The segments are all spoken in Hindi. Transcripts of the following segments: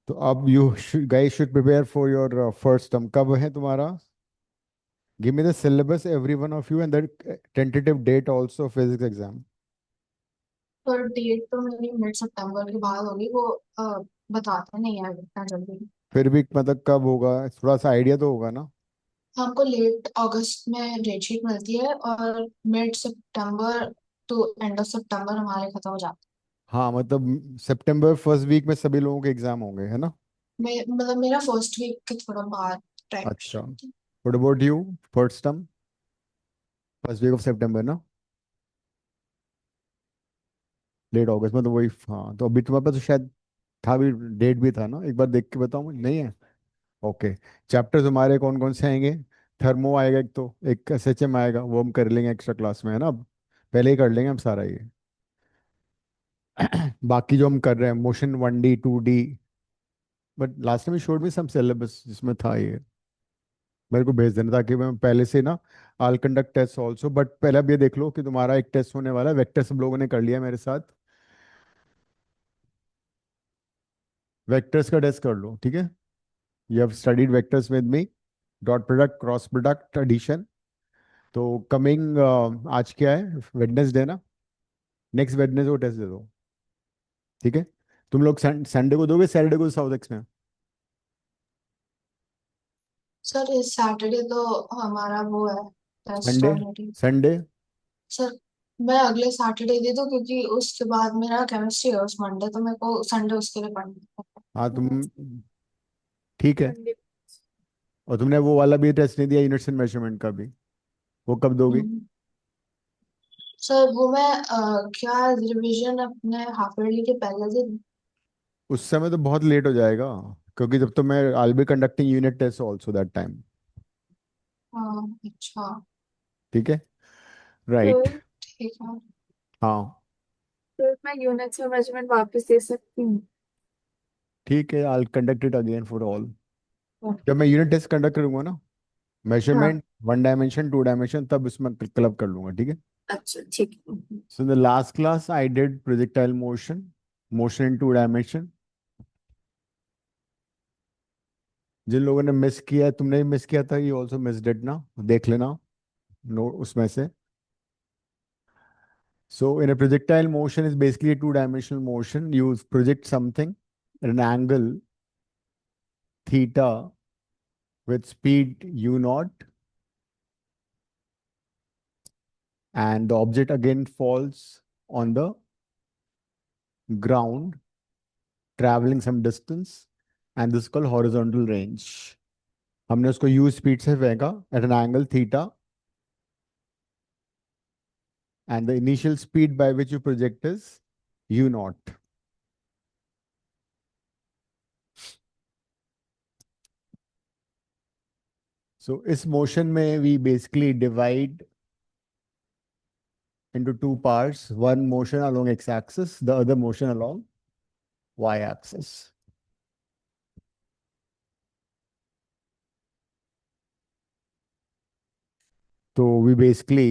तो अब you guys should prepare for your first term. कब है तुम्हारा? Give me the syllabus every one of you and the tentative date also physics exam. पर डेट तो मेरी मिड सितंबर के बाद होगी वो। बताते नहीं है इतना जल्दी। फिर भी मतलब कब होगा, थोड़ा सा आइडिया तो होगा ना। हमको लेट अगस्त में डेट शीट मिलती है और mid September to end of September हमारे खत्म हो जाते हाँ मतलब सितंबर फर्स्ट वीक में सभी लोगों के एग्जाम होंगे, है ना? हैं। मतलब मेरा फर्स्ट वीक के थोड़ा बाद टाइप। अच्छा, what about you? First term first week of September ना? लेट अगस्त मतलब वही। हाँ तो अभी तुम्हारे पास तो शायद था भी, डेट भी था ना, एक बार देख के बताओ मुझे। नहीं है? ओके। चैप्टर्स हमारे कौन कौन से आएंगे? थर्मो आएगा एक, तो एक एसएचएम आएगा, वो हम कर लेंगे एक्स्ट्रा क्लास में, है ना? अब पहले ही कर लेंगे हम सारा ये। बाकी जो हम कर रहे हैं motion 1D 2D, but last time showed में सम सिलेबस जिसमें था ये, मेरे को भेज देना ताकि मैं पहले से ना। I conduct test also, but पहले अब ये देख लो कि तुम्हारा एक टेस्ट होने वाला है वेक्टर, सब लोगों ने कर लिया मेरे साथ। वेक्टर्स का टेस्ट कर लो, ठीक है? You have studied vectors with me, dot product cross product addition. तो कमिंग आज क्या है, वेडनेसडे ना? नेक्स्ट वेडनेसडे को टेस्ट दे दो, ठीक है? तुम लोग संडे को दोगे, सैटरडे को साउथ एक्स में? सर इस सैटरडे तो हमारा वो है test Sunday, already. Sunday. Sir मैं अगले सैटरडे दे दूँ क्योंकि उसके बाद मेरा केमिस्ट्री है उस मंडे, तो मेरे को संडे उसके लिए पढ़ना हाँ तुम, है। ठीक है। और तुमने वो वाला भी टेस्ट नहीं दिया, यूनिट्स एंड मेजरमेंट का भी, वो कब दोगी? हम्म। सर वो मैं क्या रिवीजन अपने हाफ ईयरली के पहले दिन। उस समय तो बहुत लेट हो जाएगा, क्योंकि जब तो मैं I be conducting unit test also that time. हाँ अच्छा। ठीक है, राइट। तो ठीक है। हाँ तो मैं यूनिट्स और मेजरमेंट वापस दे सकती हूँ। ठीक है, आई conduct it again for all. Okay. जब मैं यूनिट टेस्ट कंडक्ट करूंगा ना, हाँ। मेजरमेंट 1 डायमेंशन 2 डायमेंशन, तब उसमें क्लब कर लूंगा, ठीक है? अच्छा ठीक है। So in the last class I did projectile motion, motion in 2 dimension. जिन लोगों ने मिस किया है, तुमने भी मिस किया था, ये ऑल्सो मिस डिड ना, देख लेना नो उसमें से। So in a projectile motion is basically a two-dimensional motion. You project something at an angle theta with speed u naught, and the object again falls on the ground, traveling some distance, and this is called horizontal range. हमने उसको u speed से फेंका at an angle theta, and the initial speed by which you project is u naught. So इस motion में we basically divide into two parts, one motion along x-axis, the other motion along y-axis. So we basically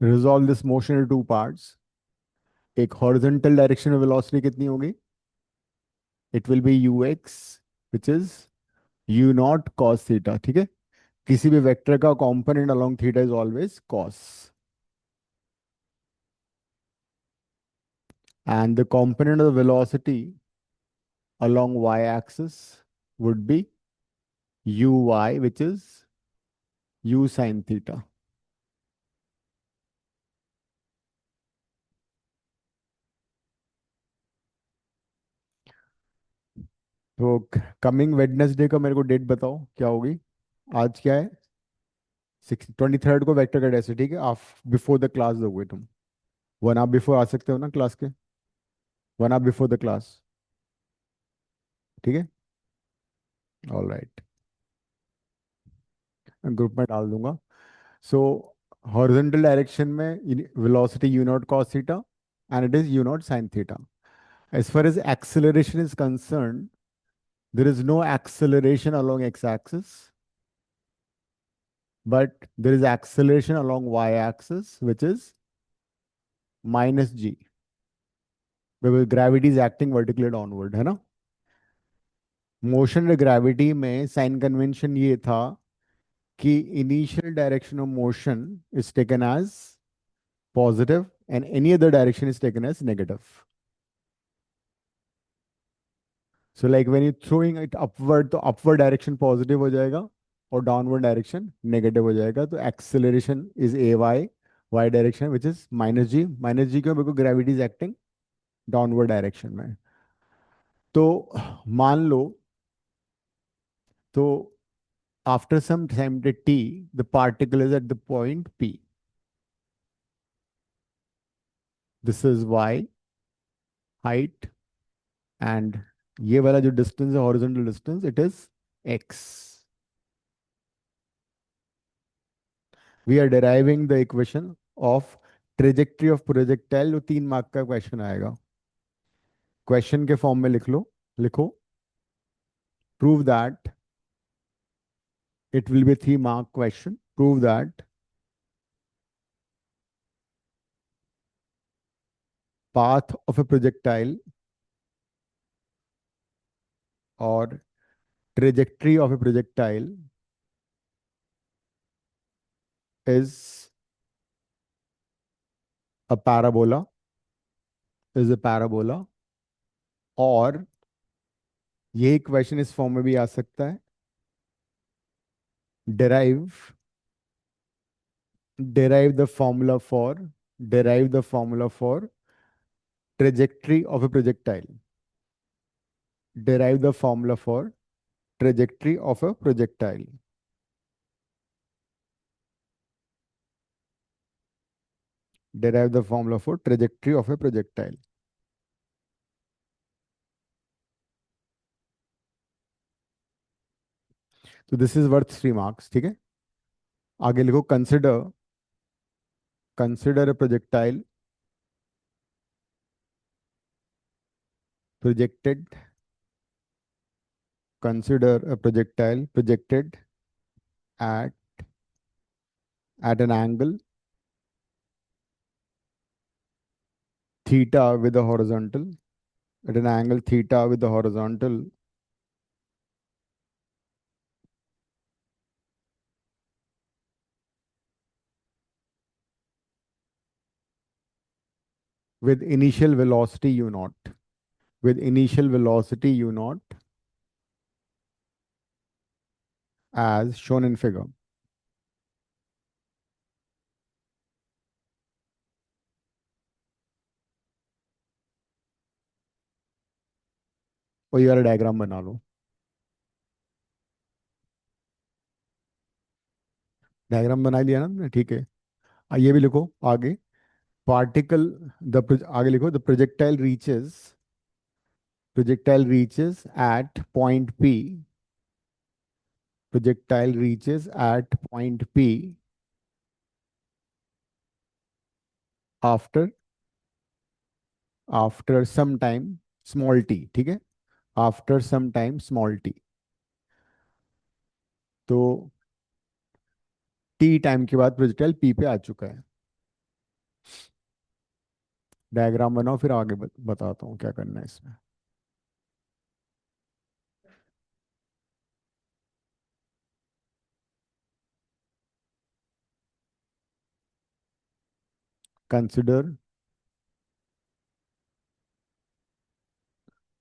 resolve this motion into two parts. एक horizontal direction में velocity कितनी होगी? It will be ux, which is u naught cos theta, ठीक है? किसी भी वेक्टर का component along theta is always cos, and the component of the velocity along y-axis would be uy, which is u sin theta. तो कमिंग वेडनेसडे का मेरे को डेट बताओ क्या होगी। आज क्या है? 23rd को वेक्टर का टेस्ट है, ठीक है? आप बिफोर द क्लास दोगे तुम, 1 आवर बिफोर आ सकते हो ना क्लास के, 1 आवर बिफोर द क्लास, ठीक है? ऑल राइट, ग्रुप में डाल दूंगा। सो हॉरिजॉन्टल डायरेक्शन में velocity u not cos theta, and it is u not sine theta. As far as acceleration is concern, there is no acceleration along x-axis, but there is acceleration along y-axis, which is minus g, because gravity is acting vertically downward, है ना? मोशन ग्रेविटी में साइन कन्वेंशन ये था कि initial direction of motion is taken as positive and any other direction is taken as negative. So like when you throwing it upward, तो अपवर्ड डायरेक्शन पॉजिटिव हो जाएगा और डाउनवर्ड डायरेक्शन नेगेटिव हो जाएगा. तो acceleration is a y, y direction which is minus g. Minus g क्यों? Because gravity is acting downward direction में. तो मान लो, तो after some time t, the particle is at the point p. This is y height, and ये वाला जो distance है, horizontal distance, it is x. We are deriving the equation of trajectory of projectile. जो 3 मार्क का क्वेश्चन आएगा, क्वेश्चन के फॉर्म में लिख लो. लिखो, prove that, it will be 3 mark question. Prove that path of a projectile or trajectory of a projectile is a parabola, और यही क्वेश्चन इस फॉर्म में भी आ सकता है. derive derive the formula for derive the formula for trajectory of a projectile. Derive the formula for trajectory of a projectile. Derive the formula for trajectory of a projectile. तो दिस इज वर्थ 3 मार्क्स. ठीक है, आगे लिखो, consider a projectile projected consider a projectile projected at an angle theta with the horizontal, at an angle theta with the horizontal, with initial velocity u naught, with initial velocity u naught as shown in figure. और ये वाला डायग्राम बना लो. डायग्राम बना लिया ना तुमने? ठीक है, ये भी लिखो आगे. पार्टिकल आगे लिखो, projectile reaches at point p, projectile reaches at point p after some time small t. ठीक है, after some time small t. तो टी टाइम के बाद प्रोजेक्टाइल पी पे आ चुका है. डायग्राम बनाओ, फिर आगे बताता हूँ क्या करना है इसमें. Consider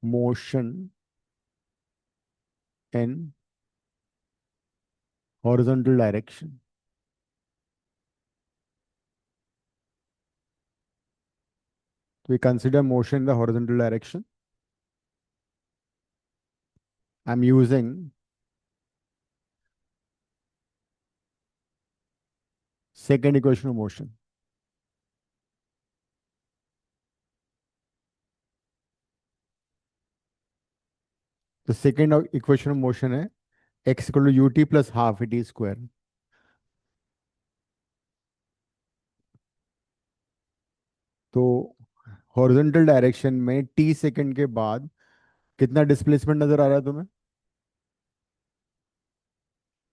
motion in horizontal direction. We consider motion in the horizontal direction. I'm using second equation of motion. The second equation of motion है x equal to ut plus half at square. तो हॉरिजॉन्टल डायरेक्शन में t सेकंड के बाद कितना डिस्प्लेसमेंट नजर आ रहा है तुम्हें?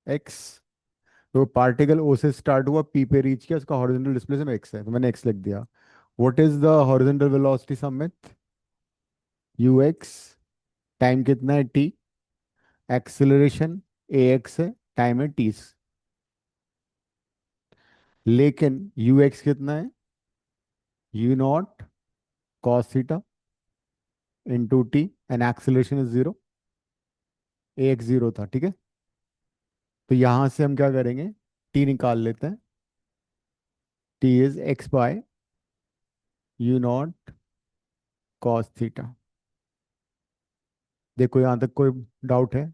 x. तो पार्टिकल ओ से स्टार्ट हुआ, पी पे रीच किया, उसका हॉरिजॉन्टल डिस्प्लेसमेंट एक्स है, तो मैंने एक्स लिख दिया। What is the horizontal velocity Samit? You x. Time कितना है? टी। एक्सेलरेशन ए एक्स है, टाइम है टी। लेकिन यू एक्स कितना है? U not cos theta into T, and acceleration is zero. A x zero था, ठीक है। तो यहां से हम क्या करेंगे? टी निकाल लेते हैं। T is x by u not cos theta. देखो यहां तक कोई डाउट है?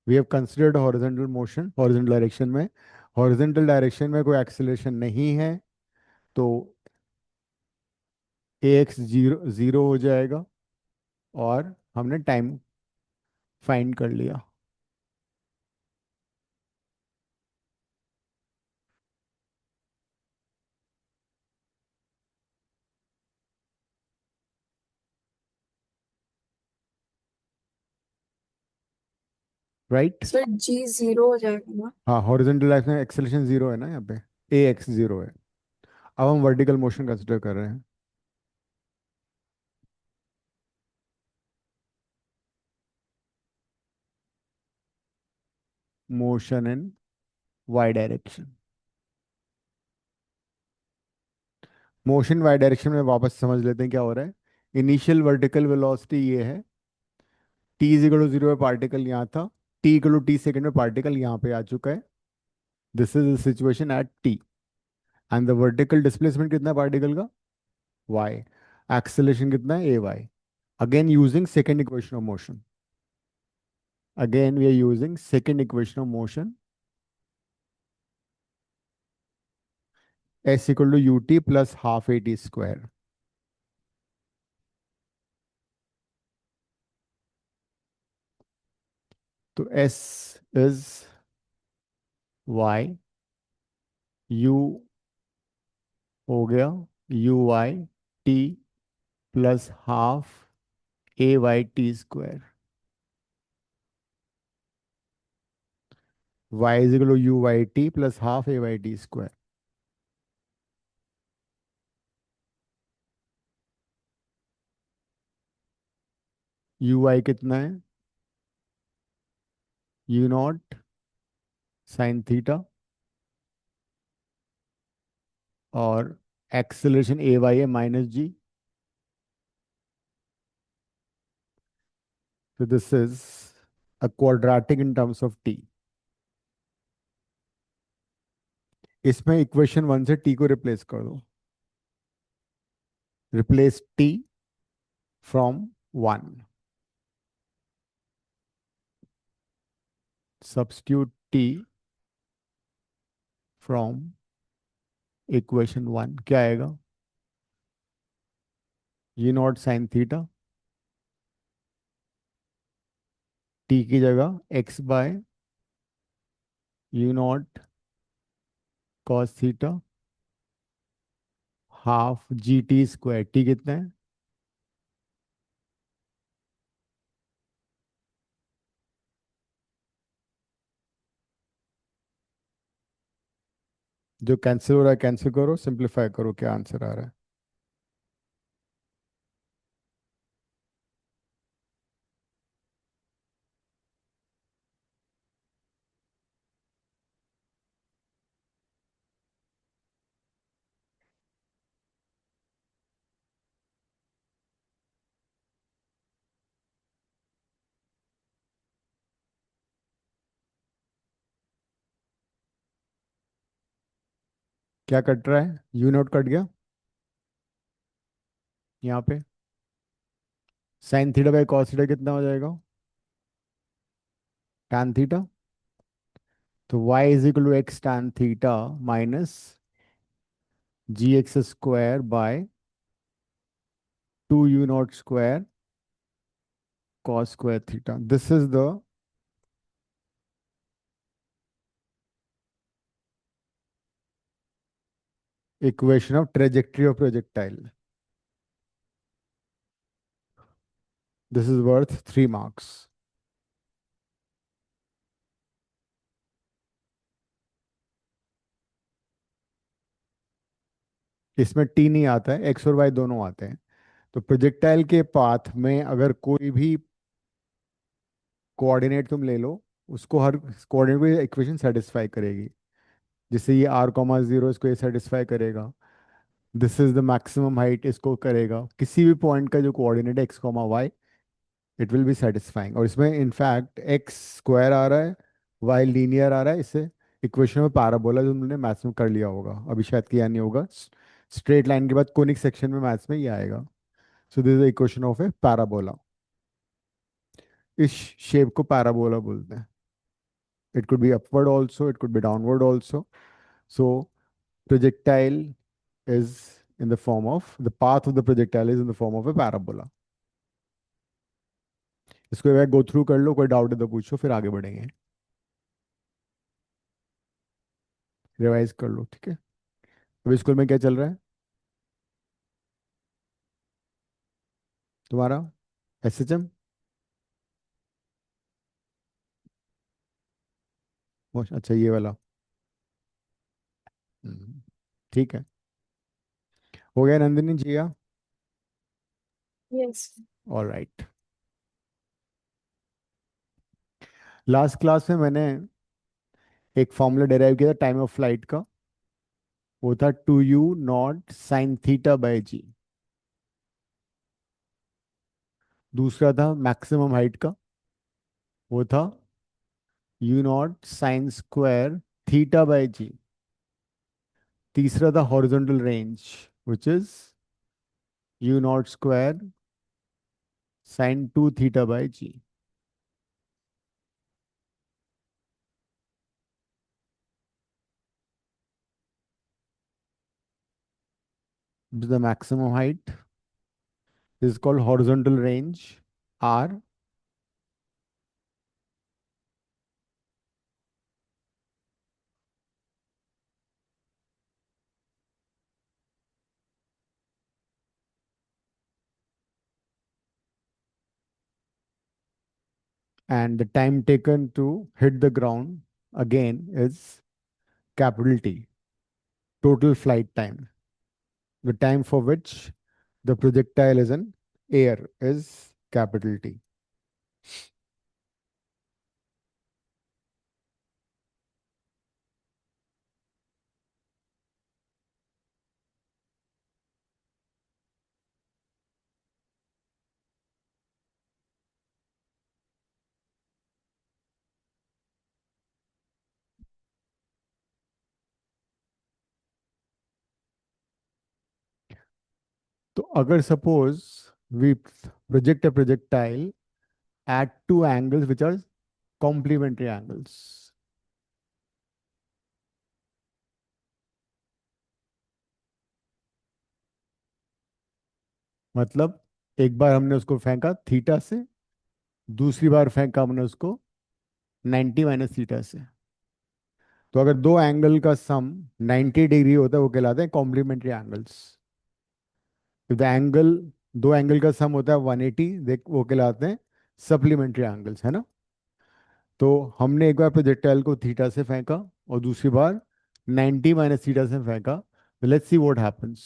We have considered horizontal motion, horizontal direction में। हॉरिजॉन्टल डायरेक्शन में कोई एक्सेलरेशन नहीं है, तो ए एक्स जीरो जीरो हो जाएगा, और हमने टाइम फाइंड कर लिया। राइट। सर जी जीरो हो जाएगा ना? हाँ, हॉरिजॉन्टल लाइफ में एक्सेलरेशन जीरो है ना यहाँ पे, ए एक्स जीरो है। अब हम वर्टिकल मोशन कंसिडर कर रहे हैं। Motion in y direction. Motion y direction में वापस समझ लेते हैं क्या हो रहा है। इनिशियल वर्टिकल वेलोसिटी ये है, t is equal to zero पे पार्टिकल यहाँ था, t equal to t second में पार्टिकल यहाँ पे आ चुका है। This is the situation at t. And the vertical displacement कितना है पार्टिकल का? वाई। एक्सेलरेशन कितना है? A y. Again using second equation of motion. Again we are using second equation of motion. S equal to u t plus half a t square. तो एस इज वाई, यू हो गया u y t plus half a y t square. Y is equal to u y t plus half a y t square. U y कितना है? यू नॉट साइन थीटा, और एक्सेलरेशन ए वाई है माइनस जी। तो this is a quadratic in terms of t. इसमें इक्वेशन वन से टी को रिप्लेस कर दो। Replace t from one. Substitute t from equation one, क्या आएगा? U not sine theta, t की जगह x by u not cos theta, half g t square. T कितना है? जो कैंसिल हो रहा है कैंसिल करो, सिंप्लीफाई करो, क्या आंसर आ रहा है? क्या कट रहा है? यू नॉट कट गया यहाँ पे। Sine theta by cos theta कितना हो जाएगा? tan theta. तो y is equal to x tan theta minus g x square by two u not square cos square theta. This is the equation of trajectory of projectile. This is worth 3 marks। इसमें टी नहीं आता है, एक्स और वाई दोनों आते हैं। तो प्रोजेक्टाइल के पाथ में अगर कोई भी कोऑर्डिनेट तुम ले लो, उसको हर कोऑर्डिनेट को इक्वेशन सेटिस्फाई करेगी। जैसे ये r, 0 इसको ये सेटिस्फाई करेगा, this is the maximum height इसको करेगा, किसी भी पॉइंट का जो कोऑर्डिनेट है x, y, it will B satisfying. और इसमें इनफैक्ट एक्स स्क्वायर आ रहा है, वाई लीनियर आ रहा है, इससे इक्वेशन में पैराबोला जो तुमने मैथ्स में कर लिया होगा, अभी शायद किया नहीं होगा। स्ट्रेट लाइन के बाद कोनिक सेक्शन में मैथ्स में ये आएगा। सो this is equation of A parabola. इस शेप को पैराबोला बोलते हैं। It could be upward also, it could be downward also. So projectile is in the form of, the path of the projectile is in the form of a parabola. इसको एक बार गो थ्रू कर लो, कोई डाउट है तो पूछो, फिर आगे बढ़ेंगे। रिवाइज कर लो, ठीक है। अभी स्कूल में क्या चल रहा है तुम्हारा? एसएचएम? अच्छा, ये वाला। हम्म, ठीक है। हो गया नंदिनी जी या? Yes. All right. Last class में मैंने एक फॉर्मूला डेराइव किया था टाइम ऑफ फ्लाइट का। वो था 2u0 sin θ/g। दूसरा था मैक्सिमम हाइट का, वो था u0 sin² θ/g। तीसरा था horizontal range, which is u0² sin 2θ/g। The maximum height is called horizontal range, R, and the time taken to hit the ground again is capital T, total flight time. The time for which the projectile is in air is capital T. तो अगर suppose we project a projectile at two angles which are complementary angles, मतलब एक बार हमने उसको फेंका थीटा से, दूसरी बार फेंका हमने उसको 90 - थीटा से। तो अगर दो एंगल का सम 90 डिग्री होता है, वो कहलाते हैं कॉम्प्लीमेंट्री एंगल्स। द एंगल, दो एंगल का सम होता है 180, देख वो कहलाते हैं सप्लीमेंट्री एंगल्स, है ना। तो हमने एक बार प्रोजेक्टाइल को थीटा से फेंका और दूसरी बार 90 - थीटा से फेंका। Let's see what happens.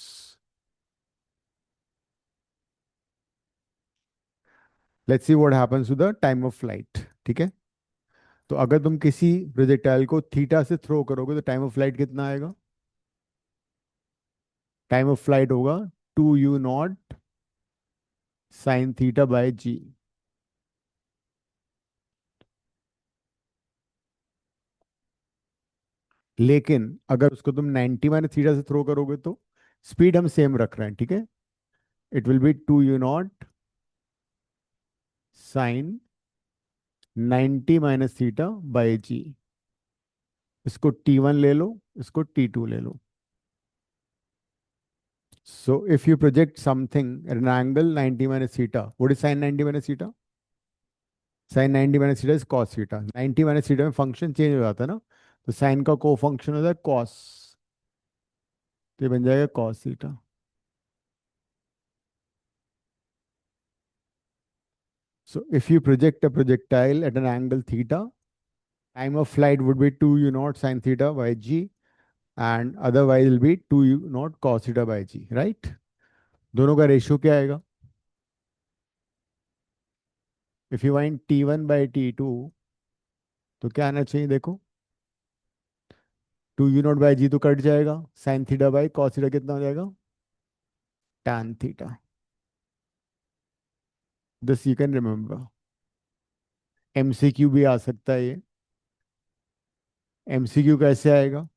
Let's see what happens to the time of flight, ठीक है। तो अगर तुम किसी प्रोजेक्टाइल को थीटा से थ्रो करोगे तो टाइम ऑफ फ्लाइट कितना आएगा? टाइम ऑफ फ्लाइट होगा 2u0 sin θ/g। लेकिन अगर उसको तुम 90 - थीटा से थ्रो करोगे तो स्पीड हम सेम रख रहे हैं, ठीक है। It will be 2u0 sin 90 - theta. इसको T1 ले लो, इसको T2 ले लो। So if you project something at an angle 90 - theta, what is sin 90 - theta? sin 90 - theta is cos theta. 90 - theta में फंक्शन चेंज हो जाता है ना, तो साइन का को फंक्शन होता है cos, तो ये बन जाएगा cos theta. So if you project a projectile at an angle theta, time of flight would be 2u0 sin θ/g. And otherwise will be 2 u0 cos theta by g, right? दोनों का रेशियो क्या आएगा? इफ यू फाइंड T1/T2, तो क्या आना चाहिए देखो, 2 u0 बाई जी तो कट जाएगा, sine theta by cos theta कितना हो जाएगा? tan theta. This you can remember. MCQ भी आ सकता है ये। एमसीक्यू कैसे आएगा?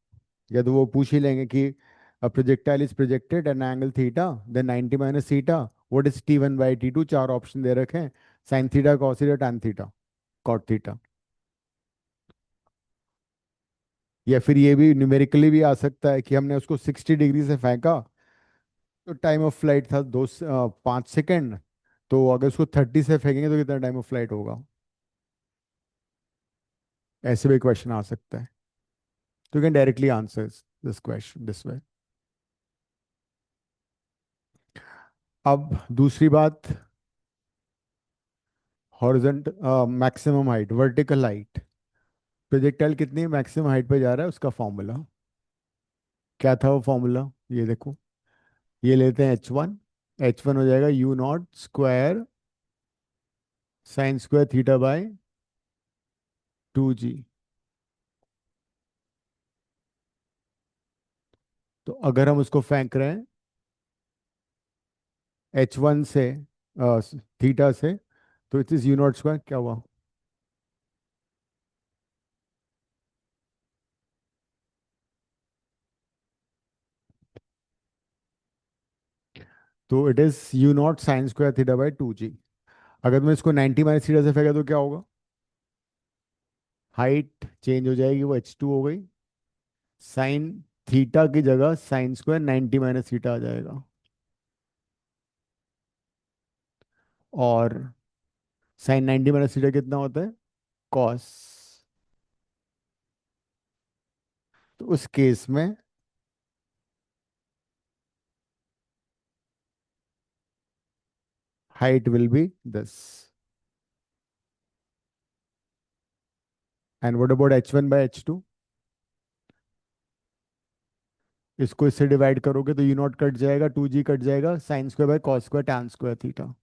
या तो वो पूछ ही लेंगे कि a projectile is projected at an angle theta, then 90 minus theta, what is T1/T2? चार ऑप्शन दे रखे हैं, sine theta, cos theta, tan theta, cot theta. या फिर ये भी न्यूमेरिकली भी आ सकता है कि हमने उसको 60 डिग्री से फेंका, तो टाइम ऑफ फ्लाइट था 5 सेकेंड, तो अगर उसको 30 से फेंकेंगे तो कितना टाइम ऑफ फ्लाइट होगा? ऐसे भी क्वेश्चन आ सकता है। तो you can directly answer this question this way. अब दूसरी बात, horizontal maximum height, vertical height, projectile कितनी मैक्सिमम हाइट पे जा रहा है उसका फॉर्मूला क्या था? वो फॉर्मूला ये देखो, ये लेते हैं H1, H1 हो जाएगा u0 square sine square theta by 2g। तो अगर हम उसको फेंक रहे हैं H1 से, थीटा से, तो इट इज u0 स्क्वायर, क्या हुआ? तो it is u0 sine square theta by 2g। अगर मैं इसको 90 माइनस थीटा से फेंका तो क्या होगा? हाइट चेंज हो जाएगी, वो h2 हो गई, साइन थीटा की जगह साइन स्क्वायर 90 माइनस थीटा आ जाएगा, और साइन 90 माइनस थीटा कितना होता है? कॉस। तो उस केस में height will be this. And what about H1/H2? इसको इससे डिवाइड करोगे तो u0 कट जाएगा, 2g कट जाएगा, sine square by cos square tan square theta.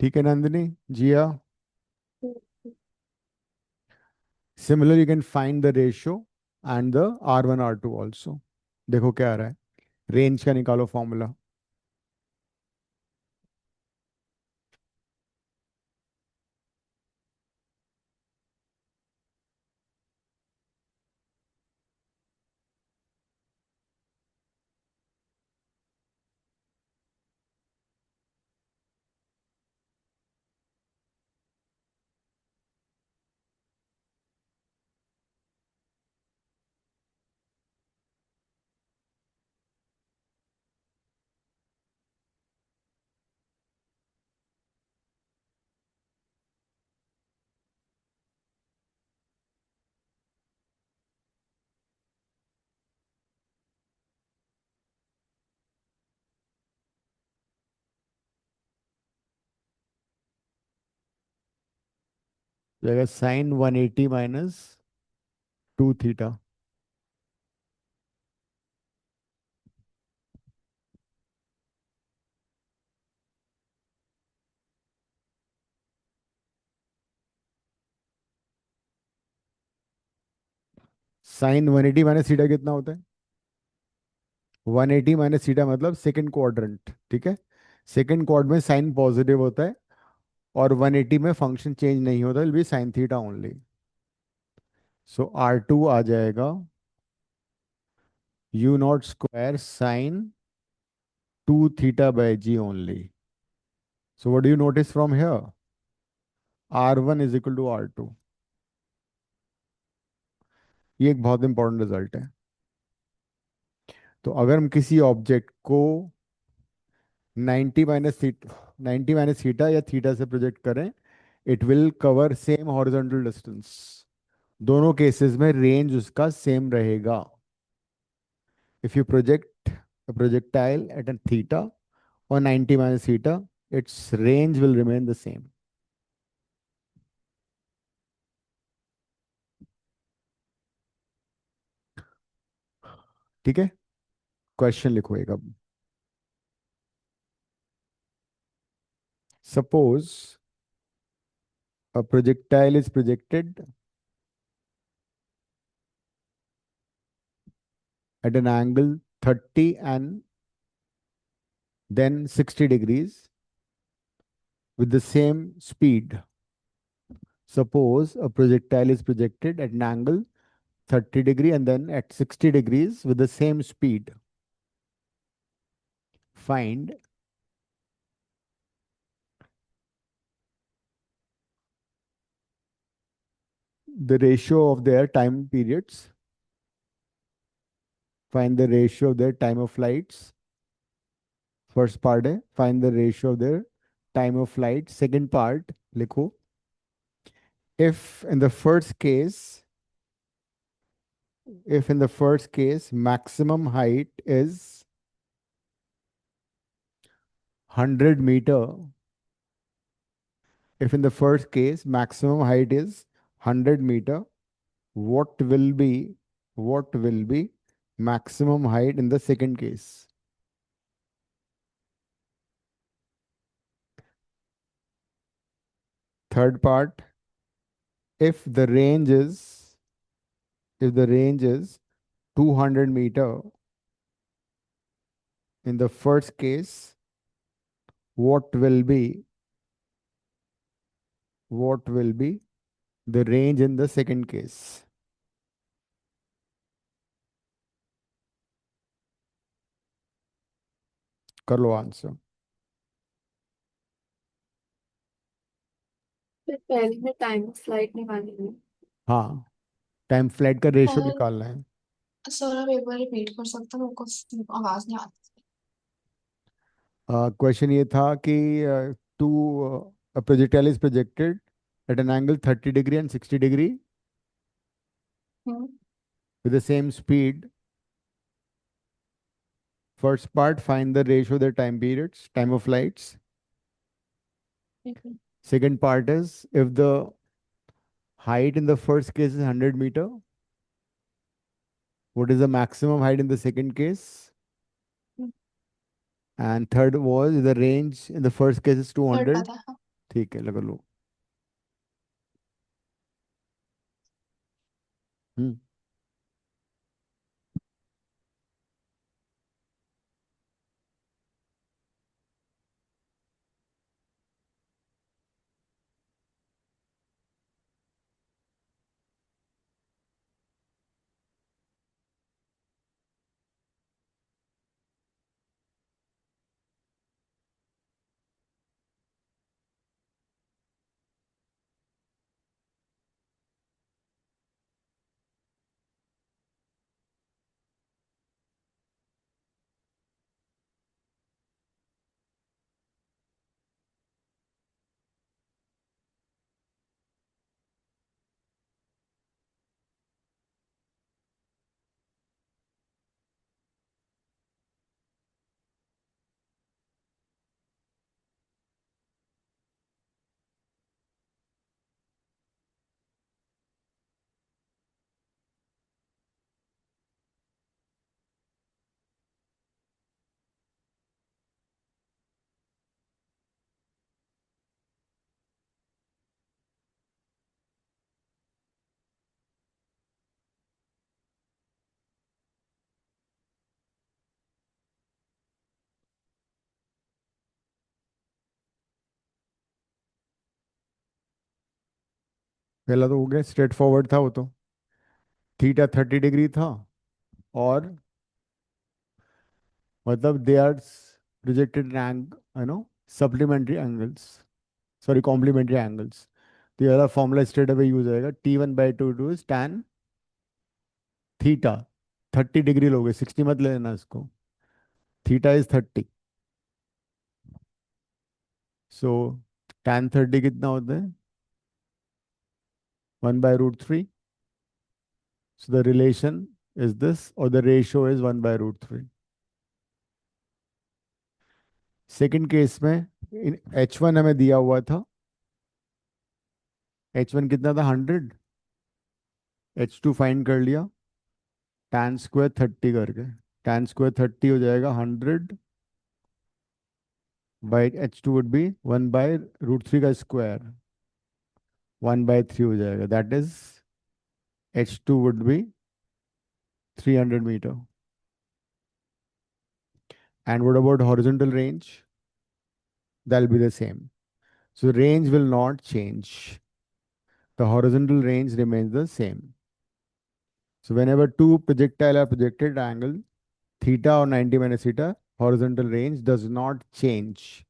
ठीक है Nandini, Jiya? Similar you can find the ratio and the R1 R2 also. देखो क्या आ रहा है, रेंज का निकालो फॉर्मूला। जाएगा sine 180 minus 2 theta. Sine 180 minus theta कितना होता है? 180 माइनस थीटा मतलब सेकंड क्वाड्रेंट, ठीक है? सेकंड क्वाड्रेंट में साइन पॉजिटिव होता है, और 180 में फंक्शन चेंज नहीं होता, will be sine theta only. So R2 आ जाएगा u0 square sine 2 theta by g only. So what do you notice from here? R1 is equal to R2। ये एक बहुत इंपॉर्टेंट रिजल्ट है। तो अगर हम किसी ऑब्जेक्ट को 90 माइनस थीटा या थीटा से प्रोजेक्ट करें, it will cover same horizontal distance. दोनों केसेस में रेंज उसका सेम रहेगा। If you project a projectile at a theta or 90 minus theta, its range will remain the same. ठीक है, क्वेश्चन लिखो एक अब. Suppose a projectile is projected at an angle 30 and then 60 degrees with the same speed. Suppose a projectile is projected at an angle 30 degree and then at 60 degrees with the same speed. Find the ratio of their time periods. Find the ratio of their time of flights. First part है find the ratio of their time of flight. Second part लिखो, if in the first case, maximum height is 100 meter, if in the first case maximum height is 100 meter, what will be maximum height in the second case? Third part, if the range is 200 meter in the first case, what will be the range in the second case? कर लो आंसर. फिर पहले में टाइम फ्लाइट निकालनी है। हाँ, टाइम फ्लाइट का रेशियो और निकालना है. सर आप एक बार रिपीट कर सकते हो, मेरे को आवाज नहीं आती। क्वेश्चन ये था कि two projectile is projected at an angle 30 degree and 60 degree hmm. with the same speed. First part, find the ratio of their time periods, time of flights. ठीक है। Second part is if the height in the first case is 100 meter, what is the maximum height in the second case? Hmm, And third was the range in the first case is third 200. पता है, हाँ। ठीक है, लगा लो. हम्म. पहला तो हो गया, स्ट्रेट फॉरवर्ड था वो तो. थीटा 30 डिग्री था और मतलब दे आर प्रोजेक्टेड एंग, supplementary angles, sorry complementary angles. तो ये वाला फॉर्मूला स्ट्रेट अवे यूज होएगा. T1/2 is tan theta. 30 degree लोगे, 60 मत लेना इसको. Theta is 30. सो tan 30 कितना होता है? 1/√3. So the relation is this, or the ratio is 1/√3. Second case में H1 हमें दिया हुआ था, H1 कितना था 100, H2 फाइंड कर लिया, tan स्क्वायर 30 करके, tan स्क्वायर 30 हो जाएगा 100 बाई H2 वुड बी 1/√3 का स्क्वायर, 1/3 हो जाएगा, that is H2 would be 300 metre. And what about horizontal range? That'll be the same. So range will not change. The horizontal range remains the same. So whenever two projectile are projected at angle theta or 90 minus theta, horizontal range does not change.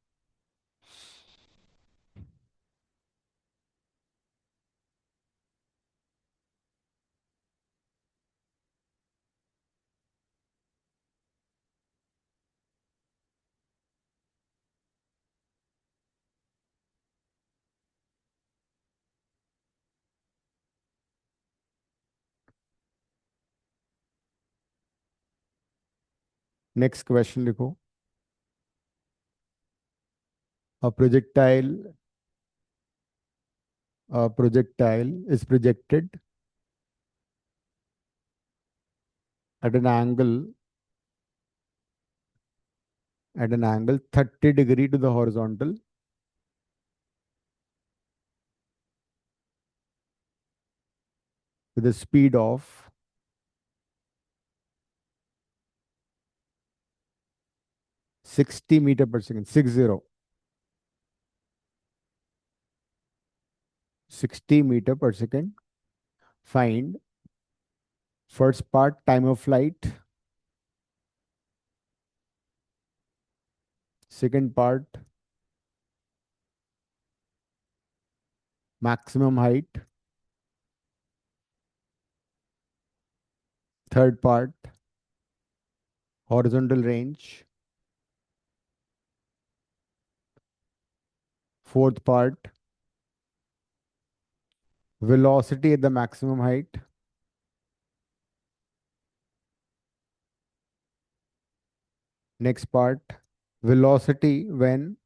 Next question लिखो. A projectile is projected at an angle 30 degree to the horizontal with a speed of 60 meter per second, 60 meter per second. Find first part time of flight, second part maximum height, third part horizontal range, fourth part velocity at the maximum height, next part velocity when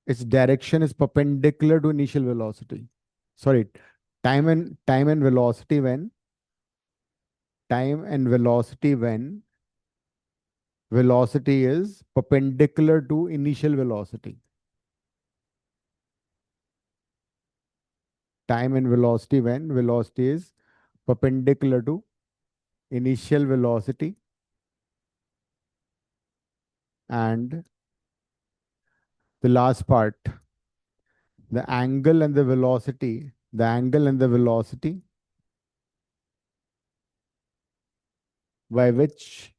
its direction is perpendicular to initial velocity. Sorry, time and velocity when velocity is perpendicular to initial velocity. Time and velocity when velocity is perpendicular to initial velocity. And the last part, the angle and the velocity by which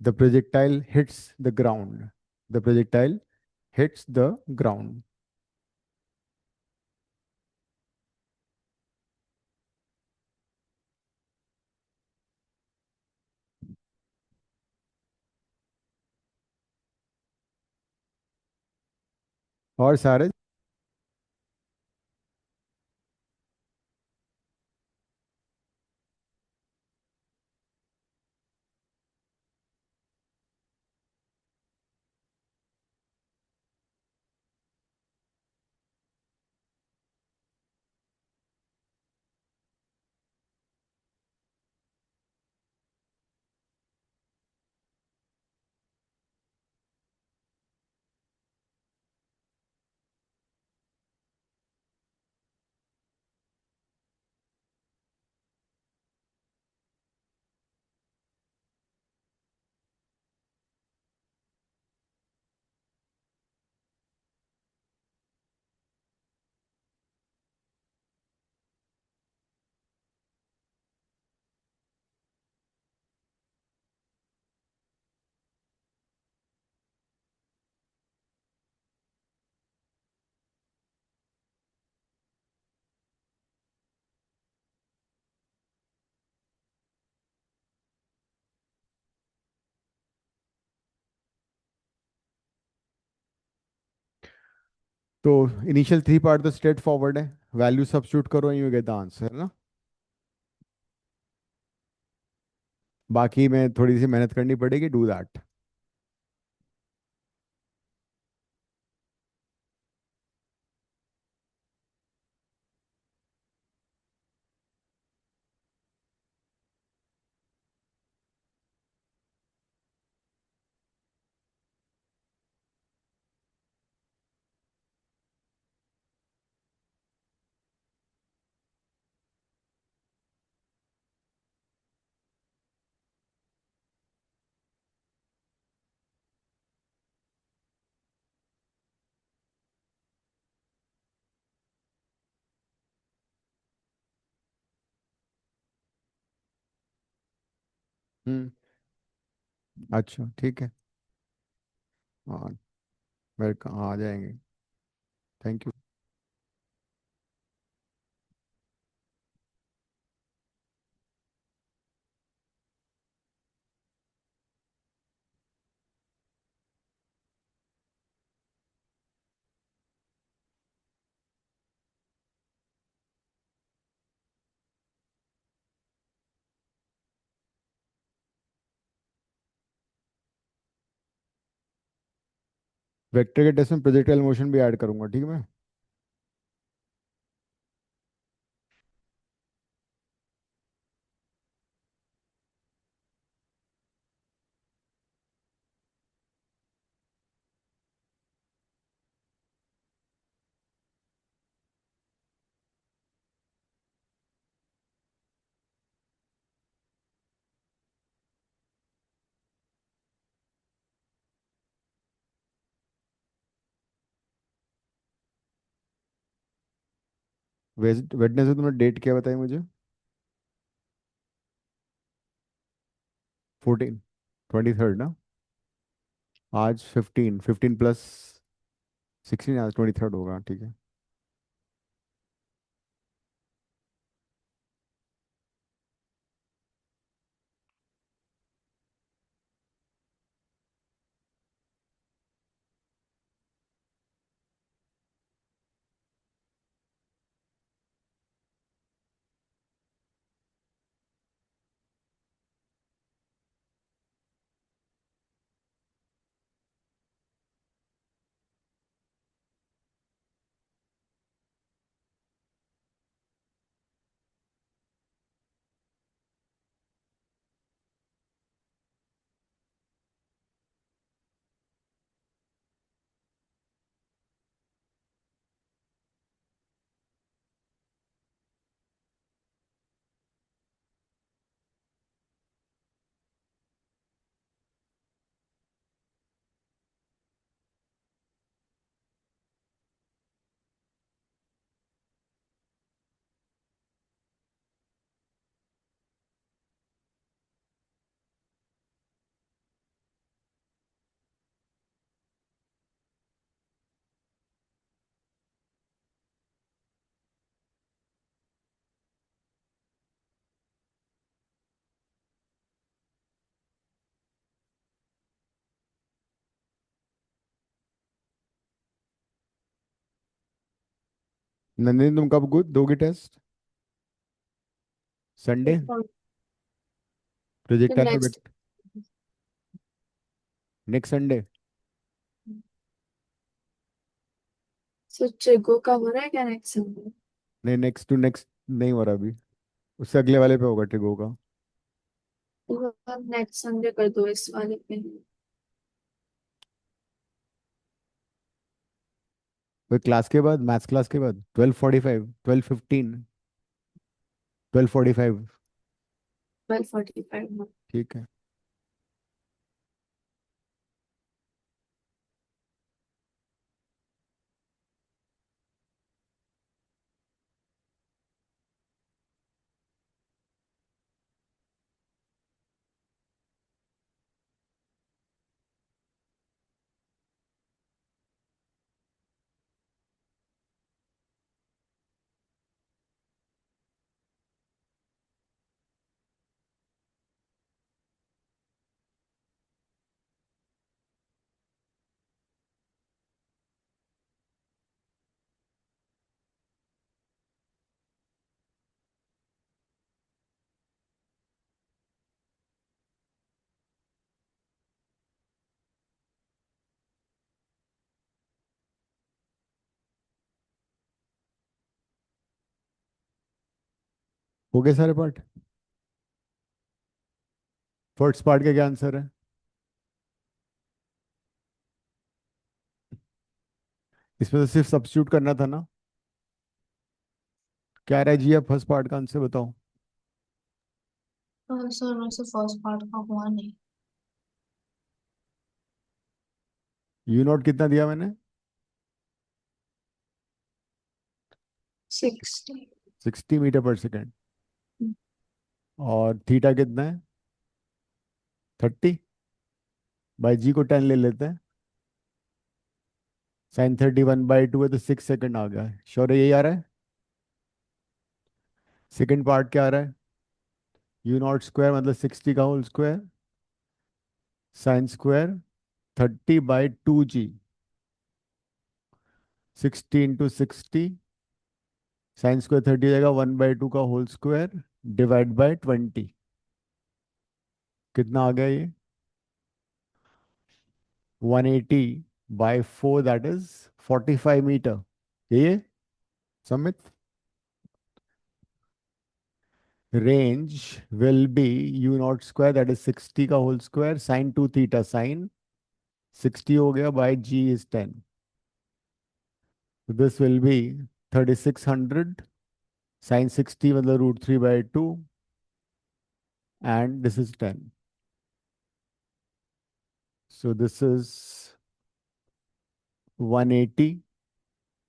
the projectile hits the ground. The projectile hits the ground. और सारे तो इनिशियल थ्री पार्ट तो स्ट्रेट फॉरवर्ड है, वैल्यू सब्स्टिट्यूट करो, यू गेट द आंसर ना. बाकी में थोड़ी सी मेहनत करनी पड़ेगी, डू दैट। हम्म। अच्छा ठीक है। हाँ, वेलकम, आ जाएंगे। Thank you. वेक्टर के टेस्ट में प्रोजेक्टाइल मोशन भी ऐड करूंगा, ठीक है मैं। वेडनेसडे तुमने डेट क्या बताई मुझे? 14, 23rd ना? आज 15, 15 प्लस 16, आज 23rd होगा, ठीक है। नंदिनी तुम कब दोगे टेस्ट? संडे? प्रोजेक्टाइल और नेक्स्ट। Next Sunday? चिगो का हो रहा है क्या नेक्स्ट संडे? नहीं, नेक्स्ट टू नेक्स्ट नहीं हो रहा अभी। उससे अगले वाले पे होगा टिगो का। नेक्स्ट संडे कर दो इस वाले पे। फिर क्लास के बाद, मैथ्स क्लास के बाद 12:45, 12:15, 12:45। 12:45। ठीक है। हो गए सारे पार्ट? फर्स्ट पार्ट का क्या आंसर है? इसमें तो सिर्फ सब्स्टिट्यूट करना था ना। क्या रहा है जी, अब फर्स्ट पार्ट का आंसर बताओ। सर वैसे फर्स्ट पार्ट का हुआ नहीं। यू नॉट कितना दिया मैंने? 60। 60 मीटर पर सेकेंड। और थीटा कितना है? 30। बाई जी को 10 ले लेते हैं। sin 30 1/2 है तो 6 सेकंड आ गया है। श्योर है यही आ रहा है? सेकंड पार्ट क्या आ रहा है? यू नॉट स्क्वायर मतलब 60 का whole square, sin² 30/2g। 60 × 60, sin² 30 हो जाएगा 1/2 का होल स्क्वायर डिवाइड बाय 20। कितना आ गया ये? 180/4, दैट इज 45 मीटर। ये Samit, range will be u not square that is 60 का whole square sin 2 theta, sine 60 हो गया by g is 10। This will be 3600 sin 60 मतलब √3/2 and this is 10. So this is 180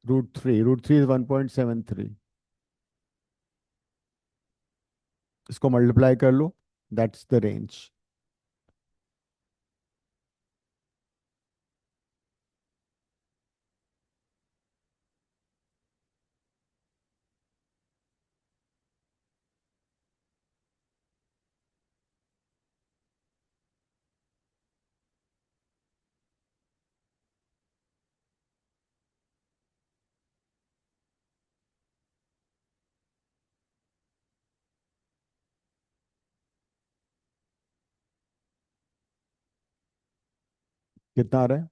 √3, √3 is 1.73। इसको मल्टीप्लाई कर लो, दैट्स द रेंज। कितना आ रहा है?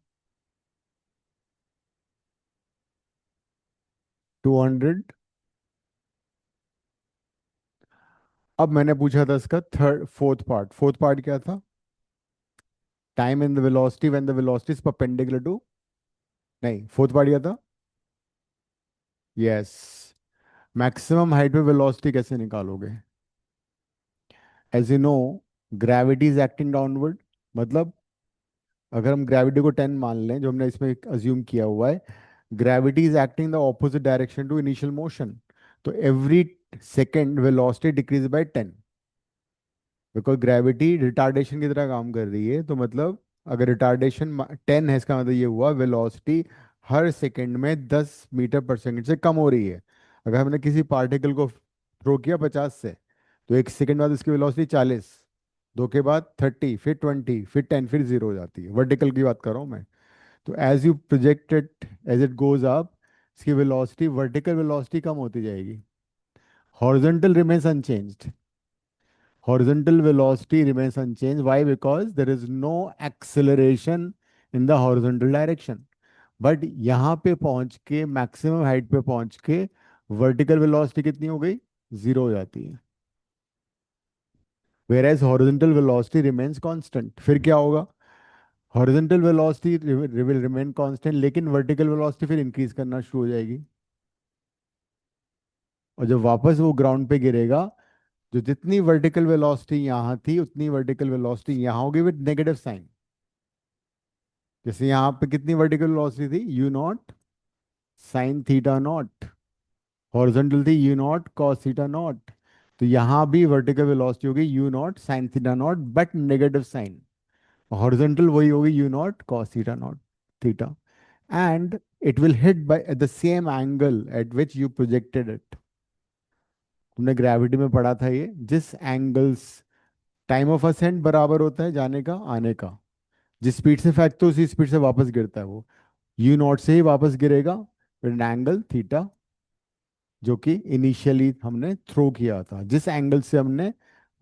200। अब मैंने पूछा था इसका थर्ड फोर्थ पार्ट क्या था? Time in the velocity when the velocity is perpendicular to, नहीं फोर्थ पार्ट क्या था? यस। मैक्सिमम हाइट पे वेलोसिटी कैसे निकालोगे? As you know, gravity is acting downward. मतलब अगर हम ग्रेविटी को 10 मान लें, जो हमने इसमें अज्यूम किया हुआ है, gravity is acting the opposite direction to initial motion. तो every second velocity decrease by 10, because gravity retardation की तरह काम कर रही है। तो मतलब अगर रिटार्डेशन 10 है, इसका मतलब ये हुआ वेलोसिटी हर सेकेंड में 10 मीटर पर सेकेंड से कम हो रही है। अगर हमने किसी पार्टिकल को थ्रो किया 50 से, तो एक सेकेंड बाद उसकी वेलोसिटी 40, दो के बाद 30, फिर 20, फिर 10, फिर जीरो हो जाती है। वर्टिकल की बात कर रहा हूँ मैं। तो as you project it, as it goes up, इसकी वेलोसिटी, वर्टिकल वेलोसिटी कम होती जाएगी। Horizontal remains unchanged. Horizontal velocity remains unchanged. Why? Because there is no acceleration in the horizontal direction. But यहाँ पे पहुंच के, मैक्सिमम हाइट पे पहुंच के, वर्टिकल वेलोसिटी कितनी हो गई? जीरो हो जाती है। Whereas horizontal velocity remains constant. फिर क्या होगा? Horizontal velocity will remain constant, लेकिन वर्टिकल वेलोसिटी फिर इंक्रीज करना शुरू हो जाएगी। और जब वापस वो ग्राउंड पे गिरेगा, जो जितनी वर्टिकल वेलोसिटी यहाँ थी उतनी वर्टिकल वेलोसिटी यहाँ होगी विद नेगेटिव साइन। जैसे यहाँ पे कितनी वर्टिकल वेलोसिटी थी? U not sine theta nought. Horizontal थी u not cos theta nought. तो यहाँ भी वर्टिकल वेलोसिटी होगी u not sine theta nought but negative sign. Horizontal वही होगी u not cos theta nought, theta. And it will hit by at the same angle at which you projected it. तुमने ग्रेविटी में पढ़ा था ये, जिस एंगल्स, टाइम ऑफ असेंट बराबर होता है जाने का आने का। जिस स्पीड से फेंकते हो उसी स्पीड से वापस गिरता है वो। यू नॉट से ही वापस गिरेगा विद एंगल थीटा, जो कि इनिशियली हमने थ्रो किया था। जिस एंगल से हमने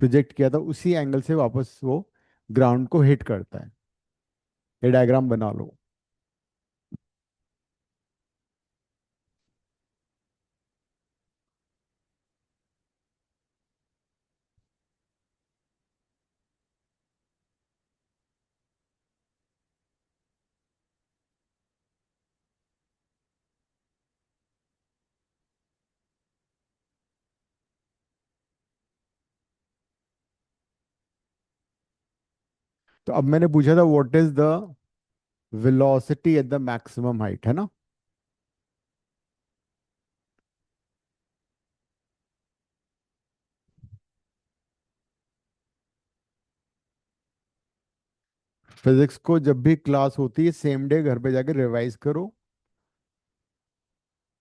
प्रोजेक्ट किया था उसी एंगल से वापस वो ग्राउंड को हिट करता है। ये डायग्राम बना लो। तो अब मैंने पूछा था what is the velocity at the maximum height, है ना? फिजिक्स को जब भी क्लास होती है सेम डे घर पे जाके रिवाइज करो।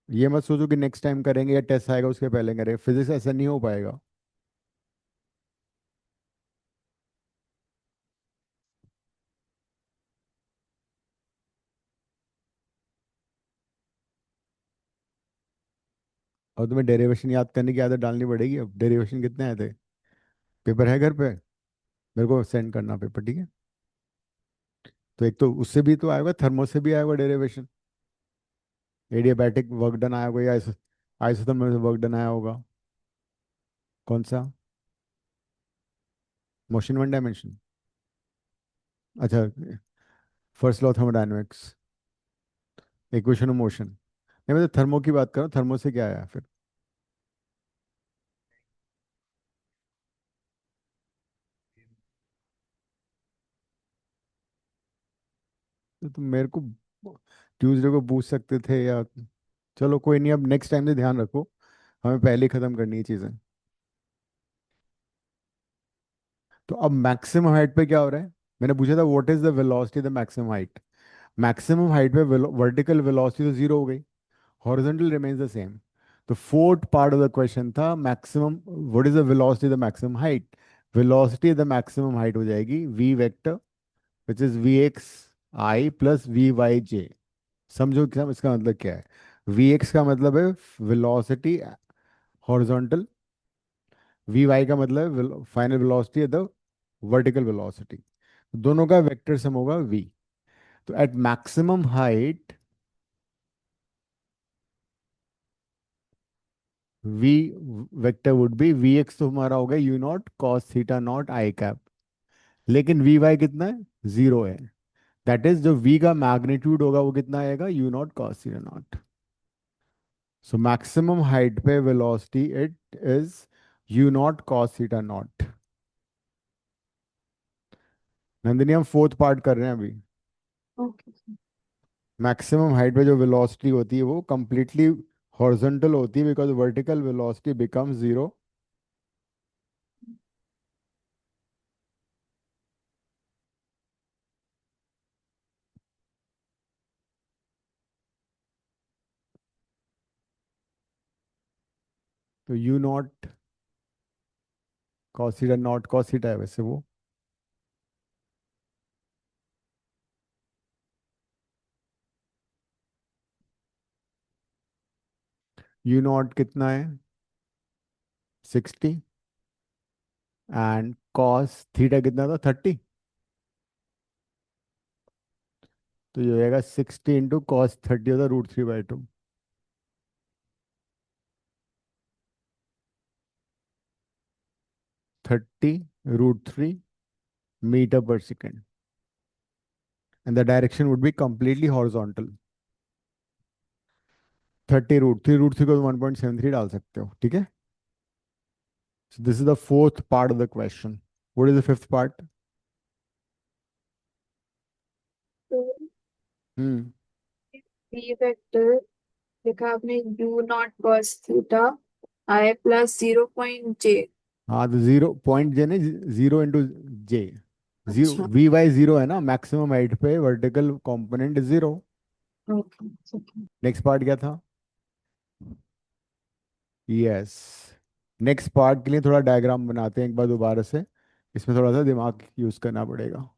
ये मत सोचो कि नेक्स्ट टाइम करेंगे या टेस्ट आएगा उसके पहले करेंगे, फिजिक्स ऐसा नहीं हो पाएगा। और तुम्हें डेरिवेशन याद करने की आदत डालनी पड़ेगी। अब डेरिवेशन कितने आए थे? पेपर है घर पे? मेरे को सेंड करना पेपर, ठीक है? तो एक तो उससे भी तो आएगा, थर्मो से भी आएगा डेरिवेशन। एडियाबैटिक वर्क डन आया होगा या आइसोथर्मल वर्क डन आया होगा। कौन सा? Motion one dimension. अच्छा, first law thermodynamics, equation of motion. नहीं, मैं तो थर्मो की बात कर रहा हूँ, थर्मो से क्या आया फिर? तो तुम मेरे को ट्यूसडे को पूछ सकते थे या। चलो कोई नहीं, अब नेक्स्ट टाइम से ध्यान रखो, हमें पहले ही खत्म करनी है चीजें। तो अब मैक्सिमम हाइट पे क्या हो रहा है? मैंने पूछा था what is the velocity the maximum height. Maximum height पे वर्टिकल वेलोसिटी तो जीरो हो गई, हॉरिजॉन्टल रिमेन्स द सेम। तो fourth part of the question था maximum, what is the velocity the maximum height. Velocity the maximum height हो जाएगी v vector, which is v x i plus v y j. समझो क्या इसका मतलब क्या है? वी एक्स का मतलब है वेलोसिटी हॉरिजॉन्टल, वी वाई का मतलब है final velocity the vertical velocity. दोनों का वेक्टर सम होगा वी। तो at maximum height v vector would be v x, तो हमारा होगा u not cos theta nought i cap. लेकिन वी वाई कितना है? जीरो है। दैट इज जो वी का मैग्नीट्यूड होगा वो कितना आएगा? U not cos theta nought. So maximum height पे velocity it is u not cos theta nought. Nandini हम फोर्थ पार्ट कर रहे हैं अभी। ओके। मैक्सिमम हाइट पे जो वेलोसिटी होती है वो कंप्लीटली हॉरिजॉन्टल होती है because vertical velocity becomes zero. तो u not cos theta nought cos theta है वैसे वो। यू नॉट कितना है? 60। एंड कॉस थीटा कितना था? 30। तो ये हो जाएगा 60 इंटू कॉस 30 होता √3/2। 30√3 मीटर पर second. And the direction would be completely horizontal. 30√3 को 1.73 डाल सकते हो, ठीक है? So this is the fourth part of the question. What is the fifth part? तो हम्म। बी वेक्टर लिखा आपने you not cos theta I plus 0.j। हाँ तो जीरो पॉइंट जे ने, जीरो इंटू जे। जीरो अच्छा। वी वाई जीरो है ना, मैक्सिमम हाइट पे वर्टिकल कंपोनेंट जीरो। ओके ठीक है। नेक्स्ट पार्ट क्या था? यस। नेक्स्ट पार्ट के लिए थोड़ा डायग्राम बनाते हैं एक बार दोबारा से, इसमें थोड़ा सा दिमाग यूज करना पड़ेगा।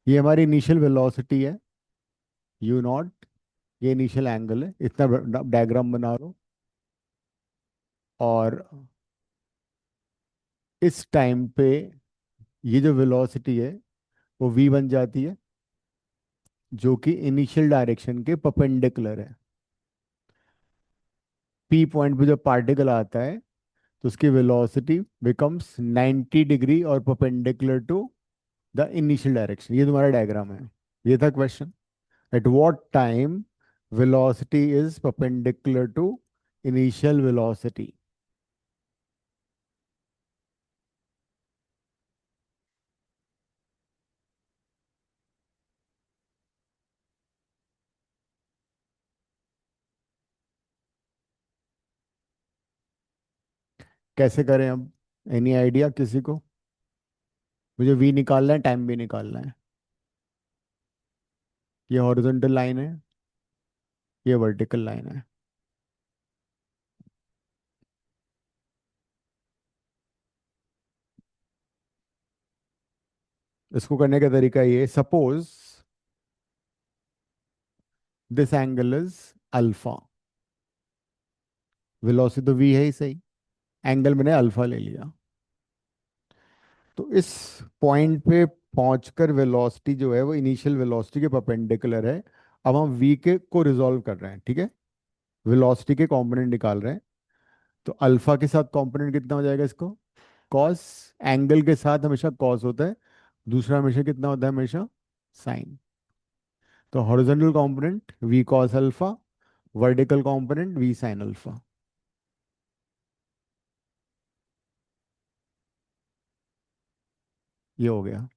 ये हमारी इनिशियल वेलोसिटी है यू नॉट, ये इनिशियल एंगल है, इतना डायग्राम बना लो। और इस टाइम पे ये जो वेलोसिटी है वो v बन जाती है, जो कि इनिशियल डायरेक्शन के परपेंडिकुलर है। p पॉइंट पे जब पार्टिकल आता है तो उसकी वेलोसिटी बिकम्स 90 डिग्री और perpendicular to the initial direction. ये तुम्हारा डायग्राम है। ये था question, at what time velocity is perpendicular to initial velocity. कैसे करें अब? एनी आइडिया किसी को? मुझे वी निकालना है, टाइम भी निकालना है। ये हॉरिजॉन्टल लाइन है, ये वर्टिकल लाइन है। इसको करने का तरीका ये, suppose this angle is alpha. Velocity तो वी है ही सही, एंगल मैंने अल्फा ले लिया। तो इस पॉइंट पे पहुंचकर वेलोसिटी जो है वो इनिशियल वेलोसिटी के परपेंडिकुलर है। अब हम वी के को रिजॉल्व कर रहे हैं, ठीक है। वेलोसिटी के कंपोनेंट निकाल रहे हैं। तो अल्फा के साथ कंपोनेंट कितना हो जाएगा इसको? कॉस। एंगल के साथ हमेशा कॉस होता है। दूसरा हमेशा कितना होता है? हमेशा साइन। तो horizontal component we cos alpha, vertical component we sine alpha. ये हो गया।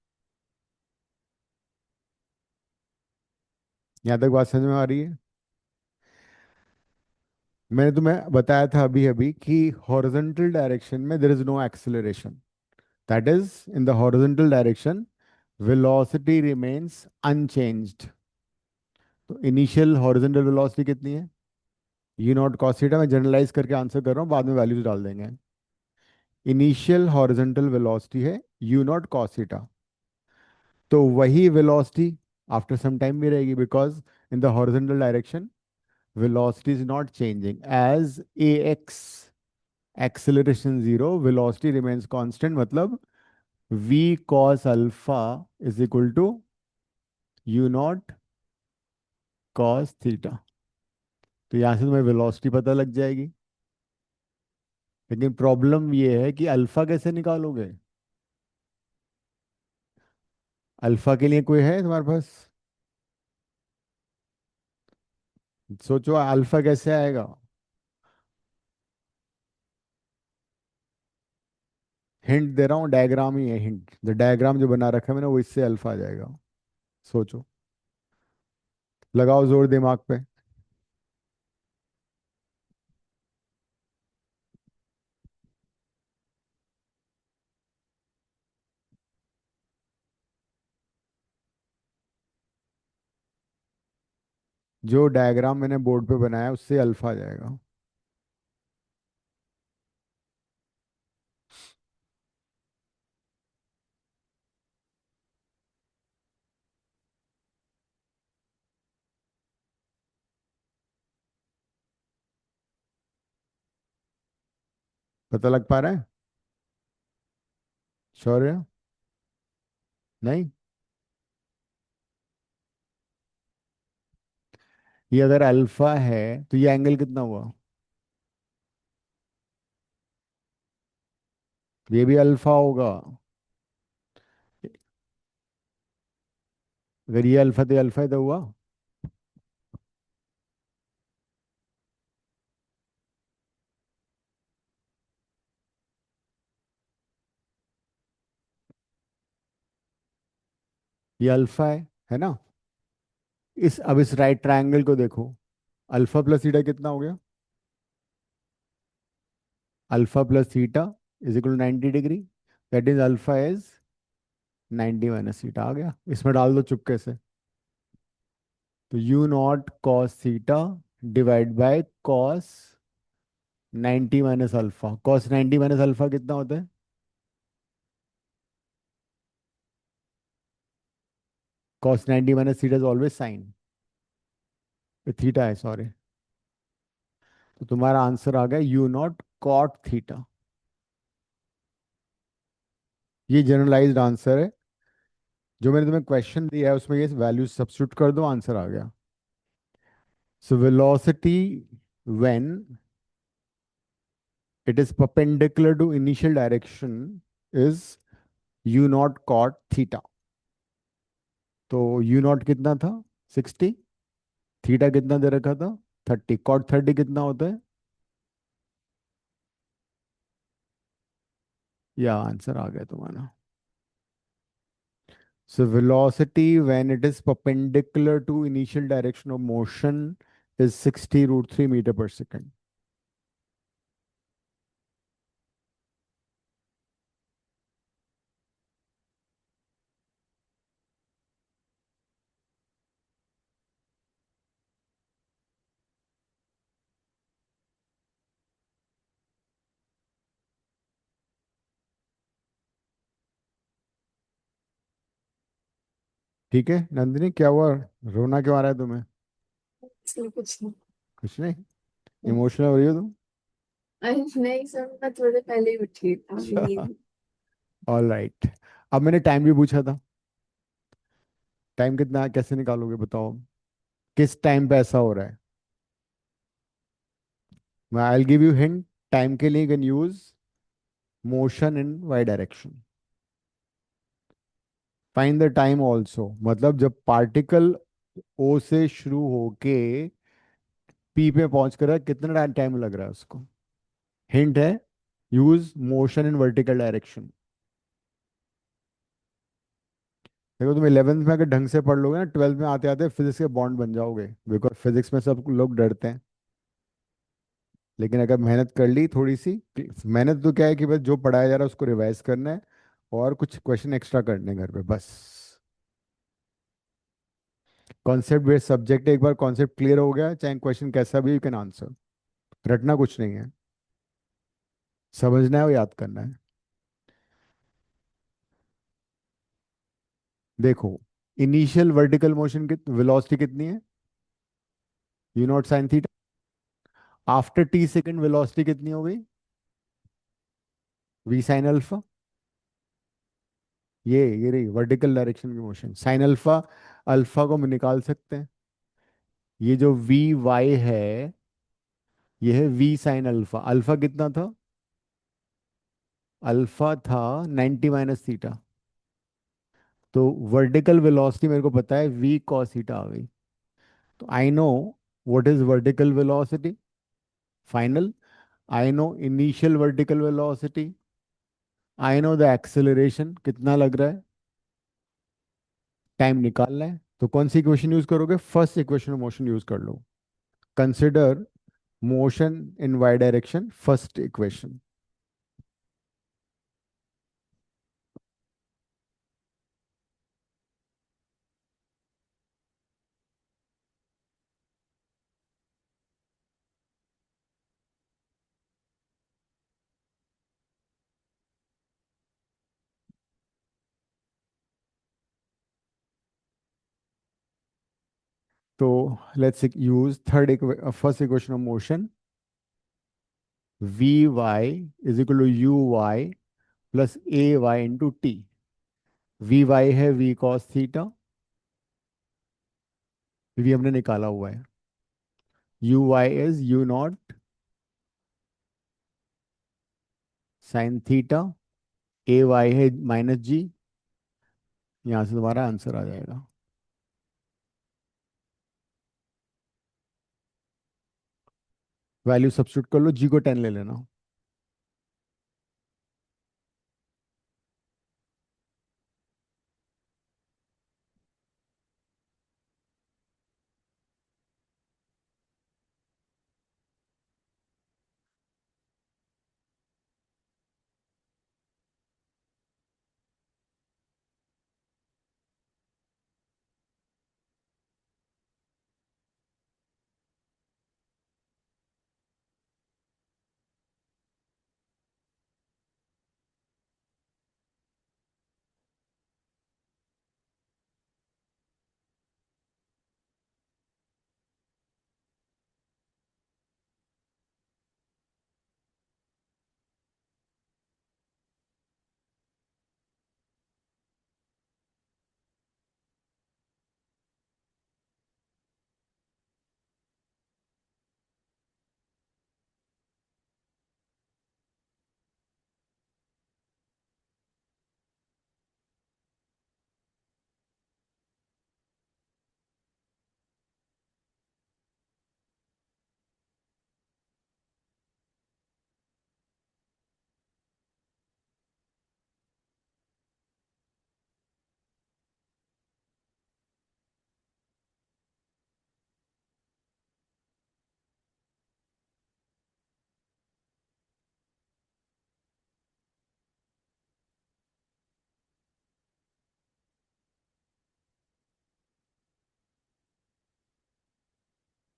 यहाँ तक बात समझ में आ रही है? मैंने तुम्हें बताया था अभी अभी कि हॉरिजॉन्टल डायरेक्शन में there is no acceleration. That is, in the horizontal direction velocity remains unchanged। तो इनिशियल हॉरिजॉन्टल वेलोसिटी कितनी है? U not cos theta. मैं जनरलाइज करके आंसर कर रहा हूँ, बाद में वैल्यूज डाल देंगे। इनिशियल हॉरिजॉन्टल वेलोसिटी है यू नॉट कॉस थीटा। तो वही वेलोसिटी आफ्टर सम टाइम भी रहेगी, because in the horizontal direction velocity is not changing as ax acceleration zero, velocity remains constant। मतलब v cos alpha is equal to u naught cos theta। तो यहाँ से तुम्हें वेलोसिटी पता लग जाएगी। लेकिन प्रॉब्लम ये है कि अल्फा कैसे निकालोगे? अल्फा के लिए कोई है तुम्हारे पास? सोचो अल्फा कैसे आएगा। हिंट दे रहा हूँ, डायग्राम ही है हिंट। द डायग्राम जो बना रखा है मैंने वो, इससे अल्फा आ जाएगा। सोचो, लगाओ जोर दिमाग पे। जो डायग्राम मैंने बोर्ड पे बनाया उससे अल्फा आ जाएगा। पता लग पा रहा है? शौर्य? नहीं। ये अगर अल्फा है तो ये एंगल कितना हुआ? ये भी अल्फा होगा। अगर ये अल्फा तो ये अल्फा ही तो हुआ। ये अल्फा है ना? इस अब इस राइट ट्रायंगल को देखो। अल्फा प्लस थीटा कितना हो गया? Alpha plus theta is equal to 90 degree. That is alpha is 90 - theta. आ गया, इसमें डाल दो चुपके से। तो u not cos theta divide by cos 90 - alpha. Cos 90 - alpha कितना होता है? Cos 90 - theta is always sine. Theta है, सॉरी। तो तुम्हारा आंसर आ गया यू नॉट कॉट थीटा। ये जनरलाइज्ड आंसर है। जो मैंने तुम्हें क्वेश्चन दिया है उसमें ये वैल्यू सब्स्टिट्यूट कर दो, आंसर आ गया। So velocity when it is perpendicular to initial direction is u not cot theta. तो यू नॉट कितना था? 60। थीटा कितना दे रखा था? 30। कॉट 30 कितना होता है? या आंसर आ गया तुम्हारा। So velocity when it is perpendicular to initial direction of motion is 60 √3 meter per second। ठीक है नंदिनी, क्या हुआ? रोना क्यों आ रहा है तुम्हें? इसलिए कुछ नहीं। कुछ नहीं। इमोशनल हो रही हो तुम? अरे नहीं सर, मैं थोड़े पहले ही उठी अभी अच्छा। नींद। All right. अब मैंने टाइम भी पूछा था। टाइम कितना है, कैसे निकालोगे बताओ? किस टाइम पे ऐसा हो रहा है? मैं I give you hint. Time के लिए can use motion in y direction. Find the time also, मतलब जब पार्टिकल ओ से शुरू होके पी पे पहुंच कर है, कितना टाइम लग रहा है उसको। हिंट है, use motion in vertical direction. देखो तुम 11th में अगर ढंग से पढ़ लोगे ना, 12th में आते आते फिजिक्स के बॉन्ड बन जाओगे, बिकॉज फिजिक्स में सब लोग डरते हैं। लेकिन अगर मेहनत कर ली थोड़ी सी, मेहनत तो क्या है कि बस जो पढ़ाया जा रहा है उसको रिवाइज करना है, और कुछ क्वेश्चन एक्स्ट्रा करने हैं घर पे बस। कॉन्सेप्ट बेस्ड सब्जेक्ट, एक बार कॉन्सेप्ट क्लियर हो गया, चाहे क्वेश्चन कैसा भी, यू कैन आंसर। रटना कुछ नहीं है, समझना है और याद करना है। देखो, इनिशियल वर्टिकल मोशन की वेलोसिटी कितनी है? U not sine theta. After t second velocity कितनी हो गई? V sine alpha. ये रही वर्टिकल डायरेक्शन की मोशन, साइन अल्फा। अल्फा को हम निकाल सकते हैं। ये जो वी वाई है, ये है वी साइन अल्फा। अल्फा कितना था? अल्फा था 90 माइनस थीटा। तो वर्टिकल वेलोसिटी मेरे को पता है, वी कॉस थीटा आ गई। तो I know what is vertical velocity final. I know initial vertical velocity. I know the acceleration कितना लग रहा है। टाइम निकालना है, तो कौन सी इक्वेशन यूज करोगे? First equation of motion use कर लो। Consider motion in y direction, first equation. तो let's use third first equation of motion. V y is equal to u y plus a y into t. V y है वी कॉस थीटा, वी हमने निकाला हुआ है। U y is u not sine theta. A y है माइनस जी। यहाँ से तुम्हारा आंसर आ जाएगा। वैल्यू सब्स्टिट्यूट कर लो, जी को 10 ले लेना।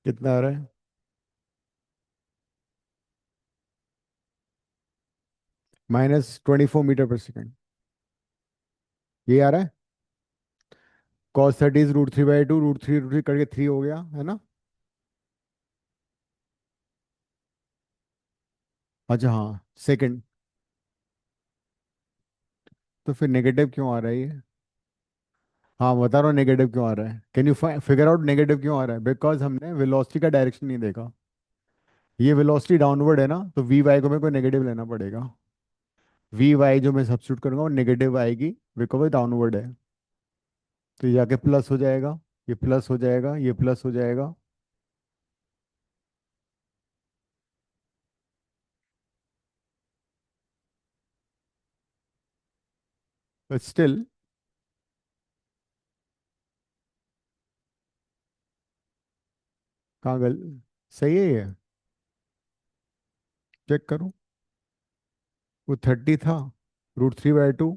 कितना आ रहा है? -24 मीटर पर सेकेंड। ये आ रहा है। कॉस 30 इज √3/2, √3 करके 3 हो गया है ना। अच्छा हाँ सेकंड। तो फिर नेगेटिव क्यों आ रहा है ये? हाँ बता रहा हूँ नेगेटिव क्यों आ रहा है। Can you figure out negative क्यों आ रहा है? बिकॉज हमने वेलोसिटी का डायरेक्शन नहीं देखा। ये वेलोसिटी डाउनवर्ड है ना, तो वी वाई को मेरे को नेगेटिव लेना पड़ेगा। वी वाई जो मैं सब्स्टिट्यूट करूंगा वो नेगेटिव आएगी, बिकॉज वो डाउनवर्ड है। तो ये जाके प्लस हो जाएगा, ये प्लस हो जाएगा, ये प्लस हो जाएगा। But still. कहाँ गल सही है ये? चेक करो। वो 30 था, √3/2।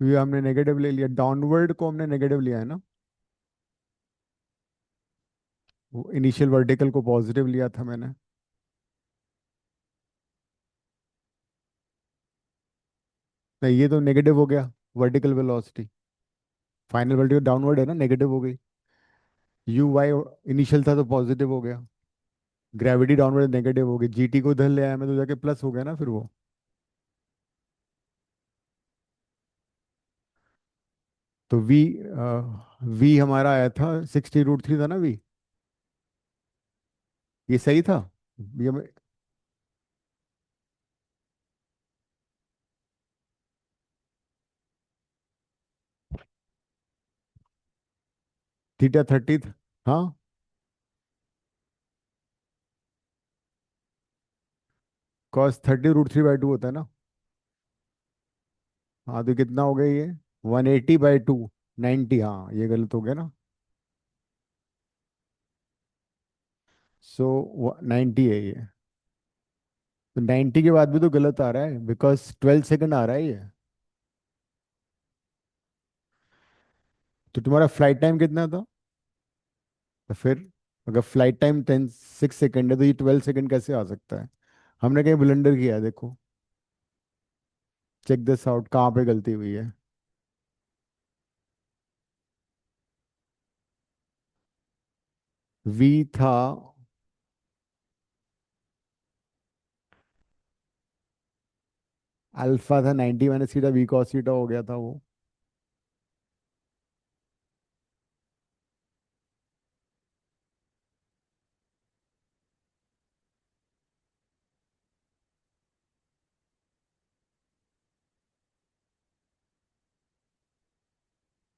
ये हमने नेगेटिव ले लिया, डाउनवर्ड को हमने नेगेटिव लिया है ना। वो इनिशियल वर्टिकल को पॉजिटिव लिया था मैंने। नहीं ये तो नेगेटिव हो गया, vertical velocity. Final vertical downward है ना, नेगेटिव हो गई। यू वाई इनिशियल था तो पॉजिटिव हो गया। ग्रेविटी डाउनवर्ड नेगेटिव हो गई, जीटी को इधर ले आया मैं तो जाके प्लस हो गया ना फिर वो। तो वी हमारा आया था 60 √3 था ना वी। ये सही था। ये थीटा 30। हाँ कॉस 30 √3/2 होता है ना। हाँ तो कितना हो गया ये? 180/2, 90। हाँ ये गलत हो गया ना। सो 90 है ये। तो 90 के बाद भी तो गलत आ रहा है, बिकॉज 12 सेकंड आ रहा है ये। तो तुम्हारा फ्लाइट टाइम कितना था? तो फिर अगर फ्लाइट टाइम 6 सेकंड है तो ये 12 सेकंड कैसे आ सकता है? हमने कहीं ब्लंडर किया है देखो। चेक दिस आउट, कहाँ पे गलती हुई है। वी था, अल्फा था 90 - थीटा, वी कॉस थीटा हो गया था वो।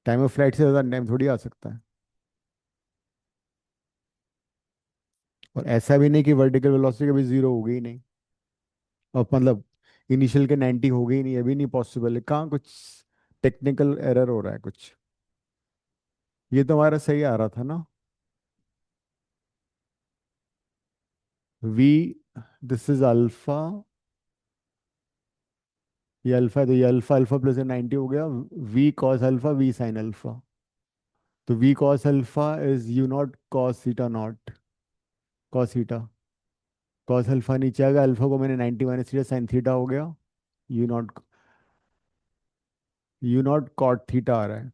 टाइम ऑफ फ्लाइट से ज़्यादा टाइम थोड़ी आ सकता है। और ऐसा भी नहीं कि वर्टिकल वेलोसिटी कभी जीरो हो गई नहीं, और मतलब इनिशियल के 90 हो गई नहीं, अभी नहीं पॉसिबल है। कहाँ कुछ टेक्निकल एरर हो रहा है कुछ। ये तो हमारा सही आ रहा था ना। वी, दिस इज अल्फा, ये अल्फा है तो ये अल्फा, अल्फा प्लस 90 हो गया। V cos alpha, v sine alpha. तो v cos alpha is u not cos theta nought, cos theta. Cos alpha नीचे आ गया, अल्फा को मैंने 90 - थीटा, साइन थीटा हो गया। U nought, u not cot theta आ रहा है।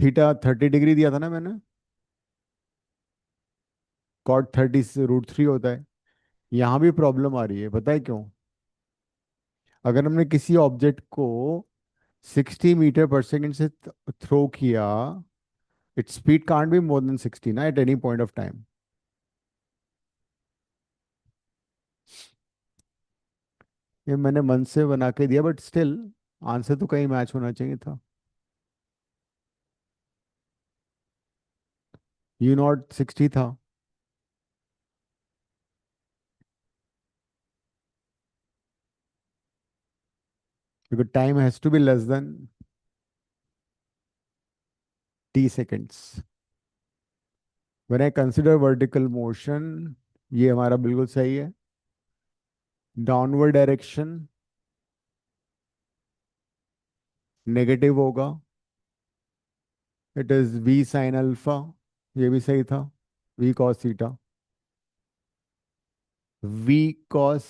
थीटा 30 डिग्री दिया था ना मैंने। कॉट 30 से √3 होता है। यहाँ भी प्रॉब्लम आ रही है, पता है क्यों? अगर हमने किसी ऑब्जेक्ट को 60 मीटर पर सेकेंड से थ्रो किया, its speed can't be more than 60 ना, at any point of time. ये मैंने मन से बना के दिया, बट स्टिल आंसर तो कहीं मैच होना चाहिए था। U0 60 था। because time has to be less than t seconds when I consider vertical motion। ये हमारा बिल्कुल सही है। डाउनवर्ड डायरेक्शन नेगेटिव होगा। It is v sign alpha, ये भी सही था। v cos theta, v cos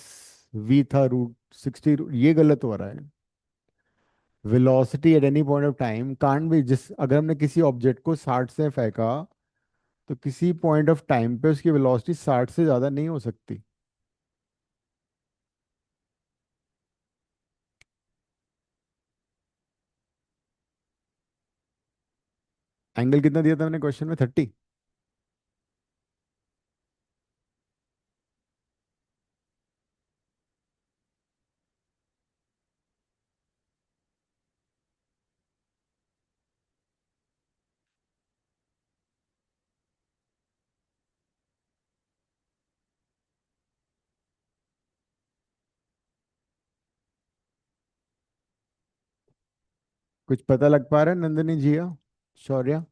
v था √60, ये गलत हो रहा है। Velocity at any point of time can't be, जिस अगर हमने किसी ऑब्जेक्ट को 60 से फेंका तो किसी पॉइंट ऑफ टाइम पे उसकी वेलोसिटी 60 से ज़्यादा नहीं हो सकती। एंगल कितना दिया था मैंने क्वेश्चन में, 30? कुछ पता लग पा रहा है नंदिनी जिया, Shaurya?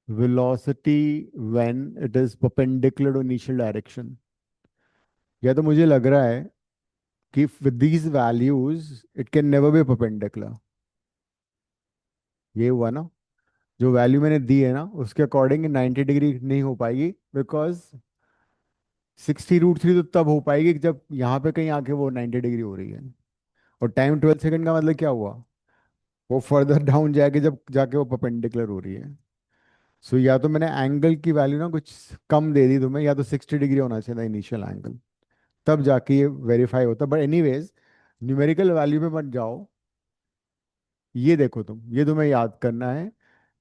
velocity when it is perpendicular to initial direction, या तो मुझे लग रहा है कि with these values it can never be perpendicular। ये हुआ ना, जो वैल्यू मैंने दी है ना उसके अकॉर्डिंग 90 डिग्री नहीं हो पाएगी, बिकॉज 60√3 तो तब हो पाएगी जब यहाँ पे कहीं आके वो 90 डिग्री हो रही है। और टाइम 12 सेकंड का मतलब क्या हुआ, वो फर्दर डाउन जाएगी जब जाके वो परपेंडिकुलर हो रही है। सो या तो मैंने एंगल की वैल्यू ना कुछ कम दे दी तुम्हें, या तो 60 डिग्री होना चाहिए था इनिशियल एंगल, तब जाके ये वेरीफाई होता। बट एनीवेज, न्यूमेरिकल वैल्यू पे मत जाओ। ये देखो तुम, ये तुम्हें याद करना है,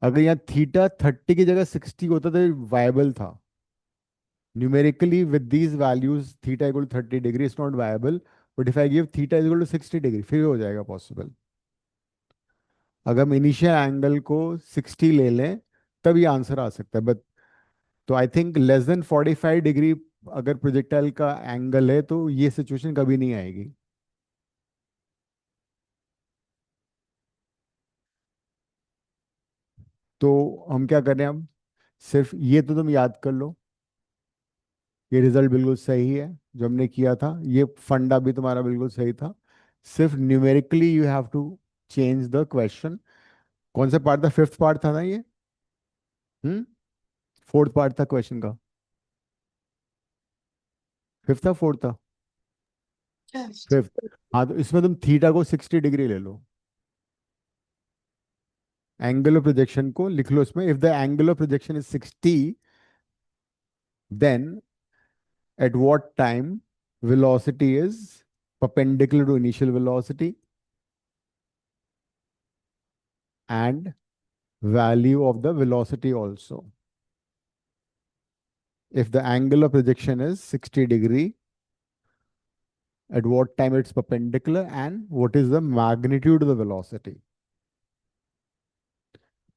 अगर यहाँ थीटा 30 की जगह 60 होता तो वायबल था। Numerically with these values theta equal to 30 degree is not viable, but if I give theta equal to 60 degree फिर हो जाएगा पॉसिबल। अगर हम इनिशियल एंगल को 60 ले लें तब ये आंसर आ सकता है। बट तो I think less than 45 degree अगर प्रोजेक्टाइल का एंगल है तो ये सिचुएशन कभी नहीं आएगी। तो हम क्या कर रहे हैं अब, सिर्फ ये तो तुम याद कर लो, ये रिजल्ट बिल्कुल सही है जो हमने किया था, ये फंडा भी तुम्हारा बिल्कुल सही था। सिर्फ numerically you have to change the question. कौन सा पार्ट था, फिफ्थ पार्ट था ना ये? हम्म। फोर्थ पार्ट था क्वेश्चन का, फिफ्थ था फोर्थ था? Yes. फिफ्थ। हाँ, तो इसमें तुम थीटा को 60 डिग्री ले लो, एंगल ऑफ प्रोजेक्शन को लिख लो इसमें। If the angle of projection is 60, then at what time velocity is perpendicular to initial velocity, and value of the velocity also. If the angle of projection is 60 degree, at what time it's perpendicular, and what is the magnitude of the velocity.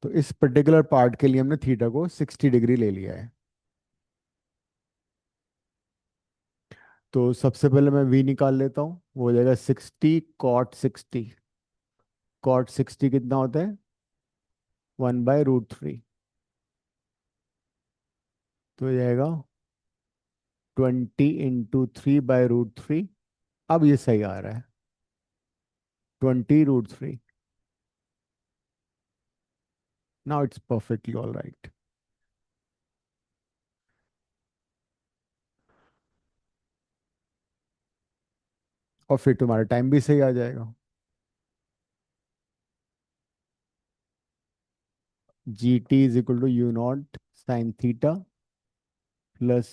तो इस पर्टिकुलर पार्ट के लिए हमने थीटा को 60 डिग्री ले लिया है। तो सबसे पहले मैं v निकाल लेता हूँ, वो हो जाएगा 60 cot 60। cot 60 कितना होता है, 1/√3। तो हो जाएगा 20 × 3/√3। अब ये सही आ रहा है, 20√3। Now it's perfectly all right. और फिर तुम्हारा टाइम भी सही आ जाएगा। GT = U0 sin θ plus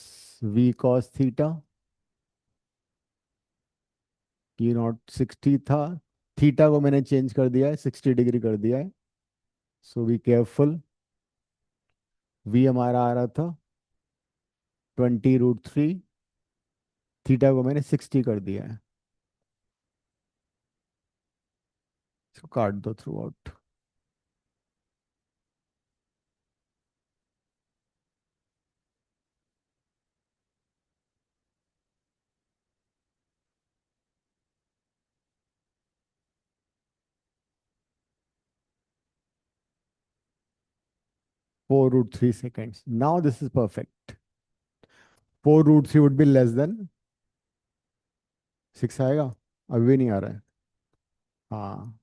V cos θ। U0 60 था, थीटा को मैंने चेंज कर दिया है, 60 डिग्री कर दिया है। सो बी केयरफुल। V हमारा आ रहा था 20√3, थीटा को मैंने 60 कर दिया है। इसको काट दो through out. 4√3 seconds, now this is perfect. 4√3 would be less than 6 आएगा, अभी भी नहीं आ रहा है। हाँ,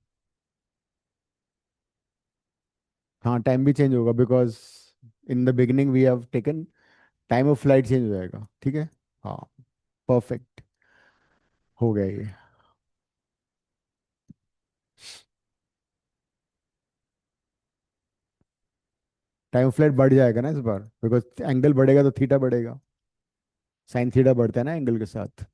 हाँ टाइम भी चेंज होगा, because in the beginning we have taken time of flight, change हो जाएगा, ठीक है। हाँ, परफेक्ट, हो गया ये। टाइम फ्लाइट बढ़ जाएगा ना इस बार, बिकॉज एंगल बढ़ेगा तो थीटा बढ़ेगा, साइन थीटा बढ़ता है ना एंगल के साथ।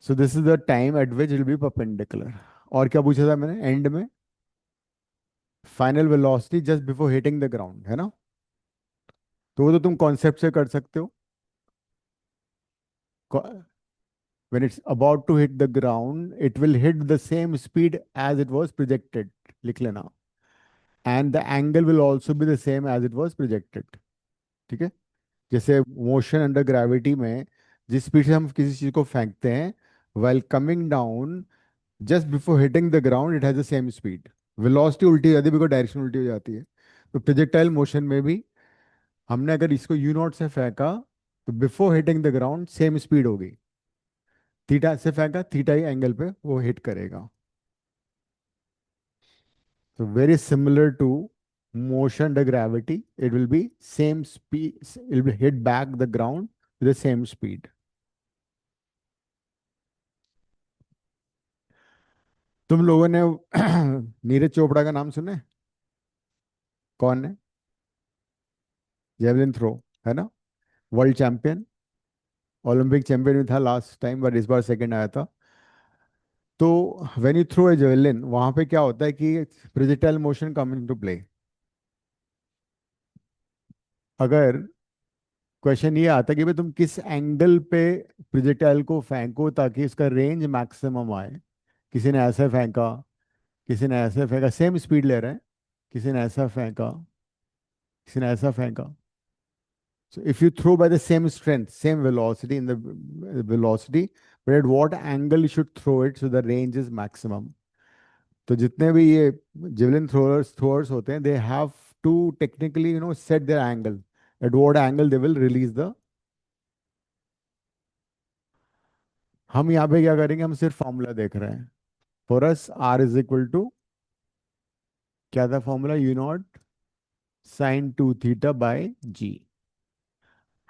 So this is the time at which will be perpendicular. और क्या पूछा था मैंने एंड में? Final velocity just before hitting the ground, है ना? तो वो तो तुम कॉन्सेप्ट से कर सकते हो। When it's about to hit the ground, it will hit the same speed as it was projected, लिख लेना। And the angle will also be the same as it was projected। ठीक है? जैसे मोशन अंडर ग्रेविटी में जिस स्पीड से हम किसी चीज को फेंकते हैं, while coming down, just before hitting the ground, it has the same speed। Velocity उल्टी हो जाती है, बिकॉज डायरेक्शन उल्टी हो जाती है। तो प्रोजेक्टाइल मोशन में भी हमने अगर इसको यू नॉट से फेंका, तो before hitting the ground same speed होगी। थीटा से फेंका, थीटा ही एंगल पे वो हिट करेगा। So very similar to motion under gravity, it will be same speed, it will hit back the ground with the same speed। तुम लोगों ने नीरज चोपड़ा का नाम सुना है? कौन है? जेवलिन थ्रो, है ना? वर्ल्ड चैंपियन, ओलंपिक चैंपियन भी था लास्ट टाइम, बट इस बार सेकंड आया था। तो when you throw a javelin, वहां पे क्या होता है कि projectile motion come into play. अगर क्वेश्चन ये आता है कि भाई तुम किस एंगल पे प्रोजेक्टाइल को फेंको ताकि इसका रेंज मैक्सिमम आए, किसी ने ऐसे फेंका, किसी ने ऐसे फेंका, सेम स्पीड ले रहे हैं, किसी ने ऐसा फेंका, किसी ने ऐसा फेंका। So if you throw by the same strength, same velocity in the velocity, but at what angle you should throw it so the range is maximum। तो जितने भी ये जेवलिन थ्रोअर्स होते हैं, they have to technically set their angle, at what angle they will release the. हम यहाँ पे क्या करेंगे, हम सिर्फ फॉर्मूला देख रहे हैं। For us R is equal to, क्या था formula, u not sine two theta by g.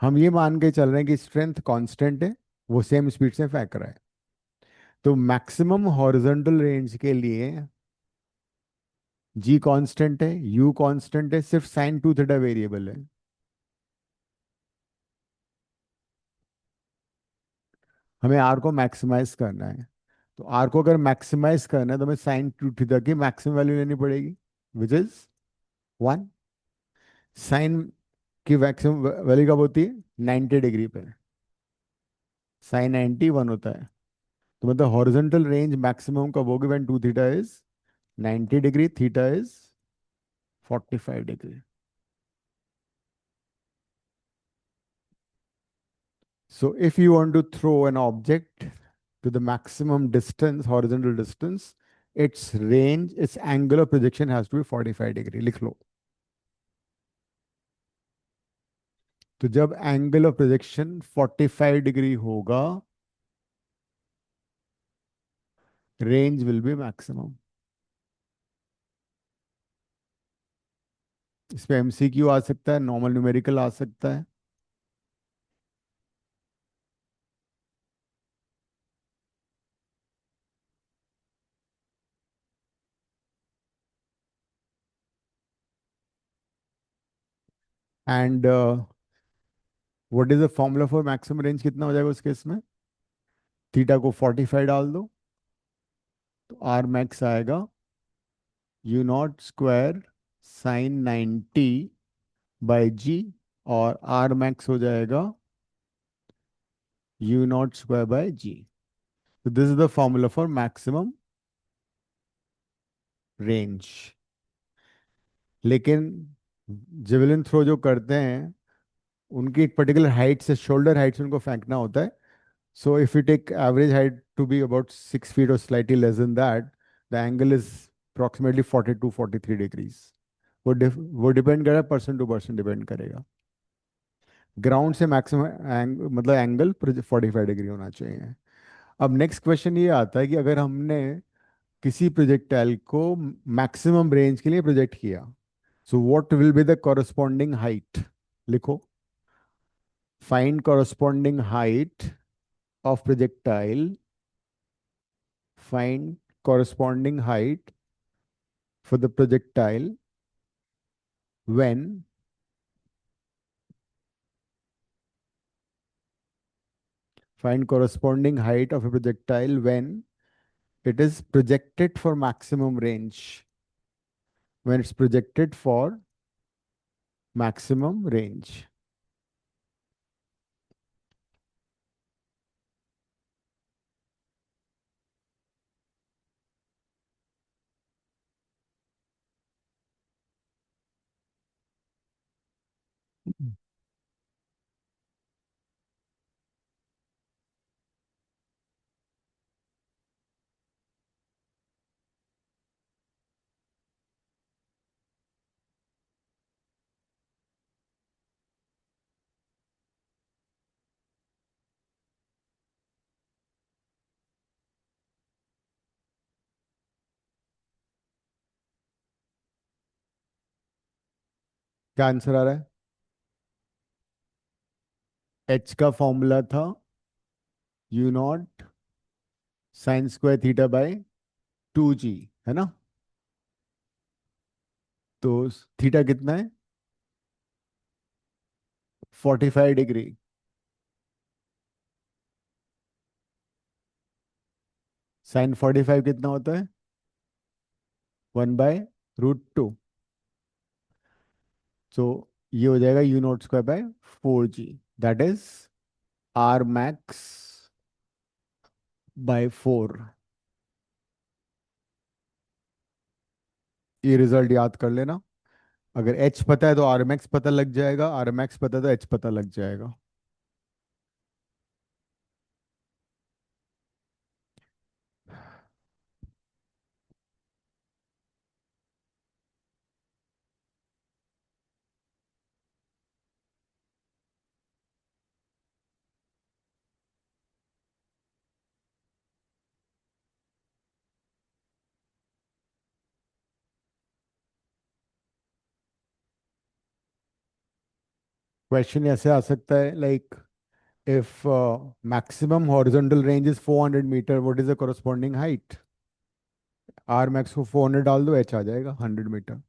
हम ये मान के चल रहे हैं कि स्ट्रेंथ कांस्टेंट है, वो सेम स्पीड से फेंक रहा है। तो मैक्सिमम हॉरिजॉन्टल रेंज के लिए जी कांस्टेंट है, यू कांस्टेंट है, सिर्फ साइन टू थीटा वेरिएबल है। हमें आर को मैक्सिमाइज करना है। तो आर को अगर मैक्सिमाइज करना है तो हमें साइन टू थीटा की मैक्सिमम वैल्यू लेनी पड़ेगी, विच इज 1। साइन की मैक्सिमम वैल्यू कब होती है? 90 डिग्री पे। साइन 91 होता है। तो मतलब हॉरिजॉन्टल रेंज मैक्सिमम कब होगी? When two theta is 90 degree, theta is 45 degree. So if you want to throw an object to the maximum distance, horizontal distance, its range, its angle of projection has to be 45 degree, लिख लो। तो जब एंगल ऑफ प्रोजेक्शन 45 डिग्री होगा, रेंज विल बी मैक्सिमम। इस पे एमसीक्यू आ सकता है, नॉर्मल न्यूमेरिकल आ सकता है। And what is the formula for maximum range? कितना हो जाएगा उस केस में? थीटा को 45 डाल दो, तो आर मैक्स आएगा u not square sine 90 by g, और आर मैक्स हो जाएगा u not square by g. तो this is the formula for maximum range. लेकिन जेवलिन थ्रो जो करते हैं, उनकी एक पर्टिकुलर हाइट से, शोल्डर हाइट से उनको फेंकना होता है। So if you take average height to be about 6 feet और slightly less than that, the angle is approximately 42-43 degrees. वो डिपेंड करेगा, पर्सन टू पर्सन डिपेंड करेगा। ग्राउंड से मैक्सिमम मतलब एंगल 45 डिग्री होना चाहिए। अब नेक्स्ट क्वेश्चन ये आता है कि अगर हमने किसी प्रोजेक्टाइल को मैक्सिमम रेंज के लिए प्रोजेक्ट किया, so what will be the corresponding height? लिखो। Find corresponding height of projectile. Find corresponding height for the projectile when find corresponding height of a projectile when it is projected for maximum range. When it's projected for maximum range. क्या आंसर आ रहा है? एच का फॉर्मूला था you not sine square theta by 2g, है ना? तो थीटा कितना है? 45 डिग्री। साइन 45 कितना होता है? 1/√2। सो ये हो जाएगा u not square bye 4g, that is R max bye 4। ये रिजल्ट याद कर लेना। अगर एच पता है तो आर मैक्स पता लग जाएगा, आर मैक्स पता है तो एच पता लग जाएगा। क्वेश्चन ऐसे आ सकता है like if maximum horizontal range is 400 meter, what is the corresponding height? R max को 400 डाल दो, h आ जाएगा 100 मीटर।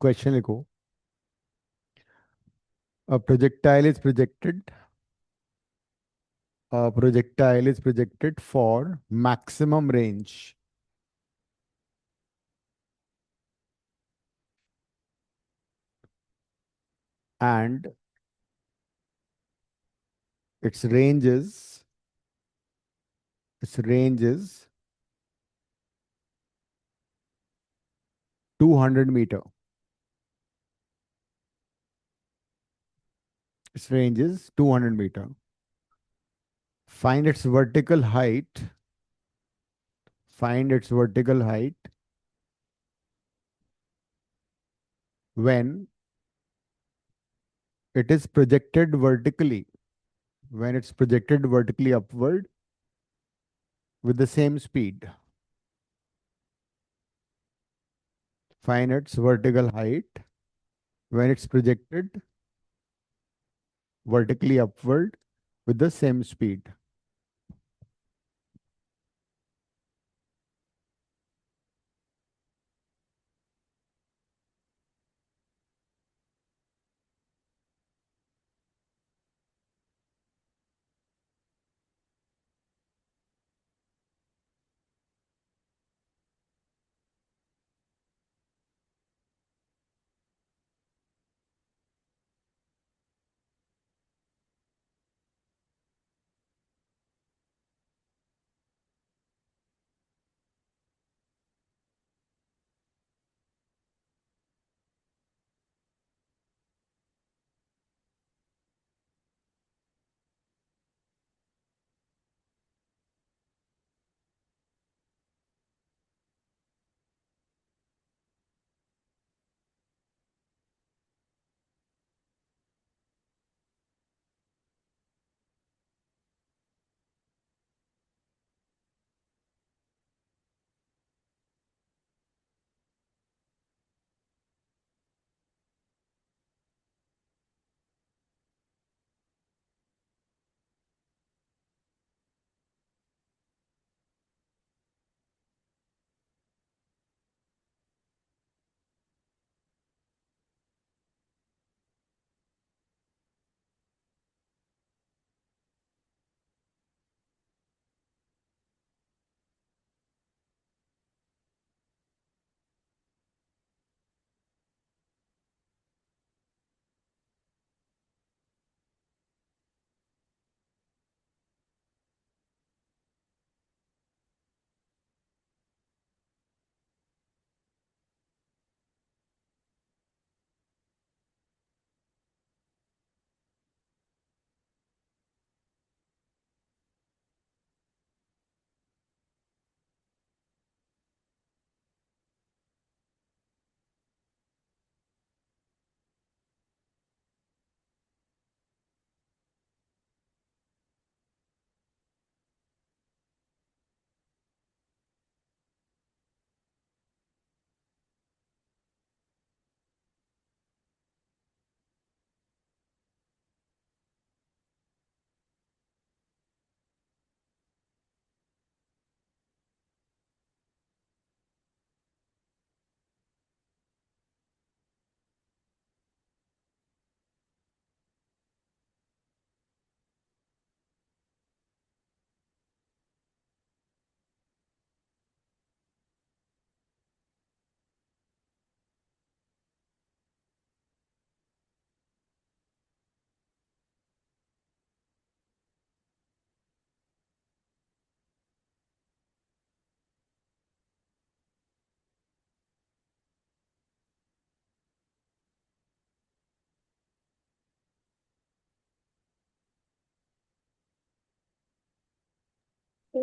क्वेश्चन लिखो। A projectile is projected. A projectile is projected for maximum range, and its range is its range is 200 meter. Its range is 200 meter. Find its vertical height. Find its vertical height when it is projected vertically. When it's projected vertically upward with the same speed. Find its vertical height when it's projected vertically upward with the same speed.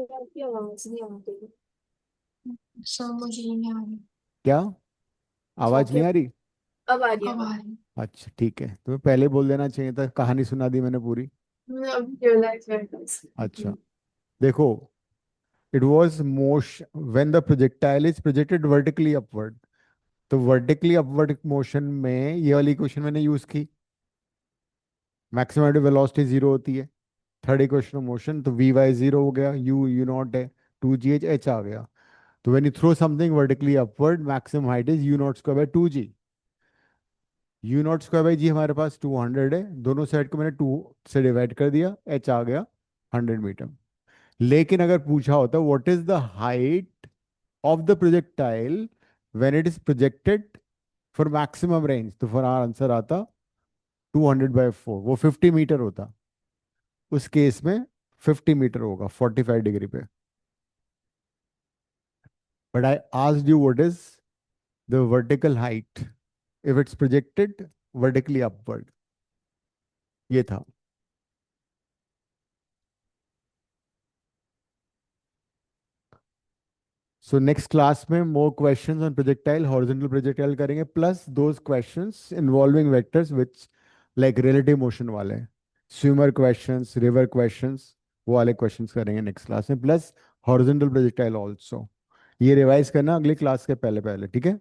Sir आपकी आवाज नहीं आ रही। सर मुझे ये नहीं आ रही। क्या? आवाज ओके, नहीं आ रही? अब आ रही है अब आ आवाज। रही। अच्छा ठीक है, तुम्हें पहले बोल देना चाहिए था, कहानी सुना दी मैंने पूरी। अब रियलाइज हुआ। अच्छा देखो, it was motion when the projectile is projected vertically upward. तो वर्टिकली अपवर्ड मोशन में ये वाली इक्वेशन मैंने यूज की, मैक्सिमम वेलोसिटी जीरो होती है। थर्ड इक्वेशन ऑफ मोशन, तो वी वाई जीरो हो गया, यू यू नॉट है, टू जी एच एच आ गया। तो when you throw something vertically upward, maximum height is u not square by two g. U not square by g हमारे पास 200 है, दोनों साइड को मैंने 2 से डिवाइड कर दिया, एच आ गया 100 मीटर। लेकिन अगर पूछा होता what is the height of the projectile when it is projected for maximum range, तो फॉर आर आंसर आता 200/4, वो 50 मीटर होता। उस केस में 50 मीटर होगा 45 डिग्री पे। But I asked you what is the vertical height if it's projected vertically upward, ये था। सो नेक्स्ट क्लास में more questions on projectile, horizontal projectile करेंगे, plus those questions involving vectors which like relative motion वाले, स्विमर क्वेश्चंस, रिवर क्वेश्चंस, वो वाले क्वेश्चंस करेंगे नेक्स्ट क्लास में, प्लस हॉरिजॉन्टल प्रोजेक्टाइल ऑल्सो। ये रिवाइज करना अगली क्लास के पहले पहले, ठीक है?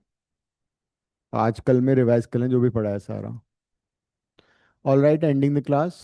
आज कल में रिवाइज कर लें जो भी पढ़ा है सारा। All right, ending the class.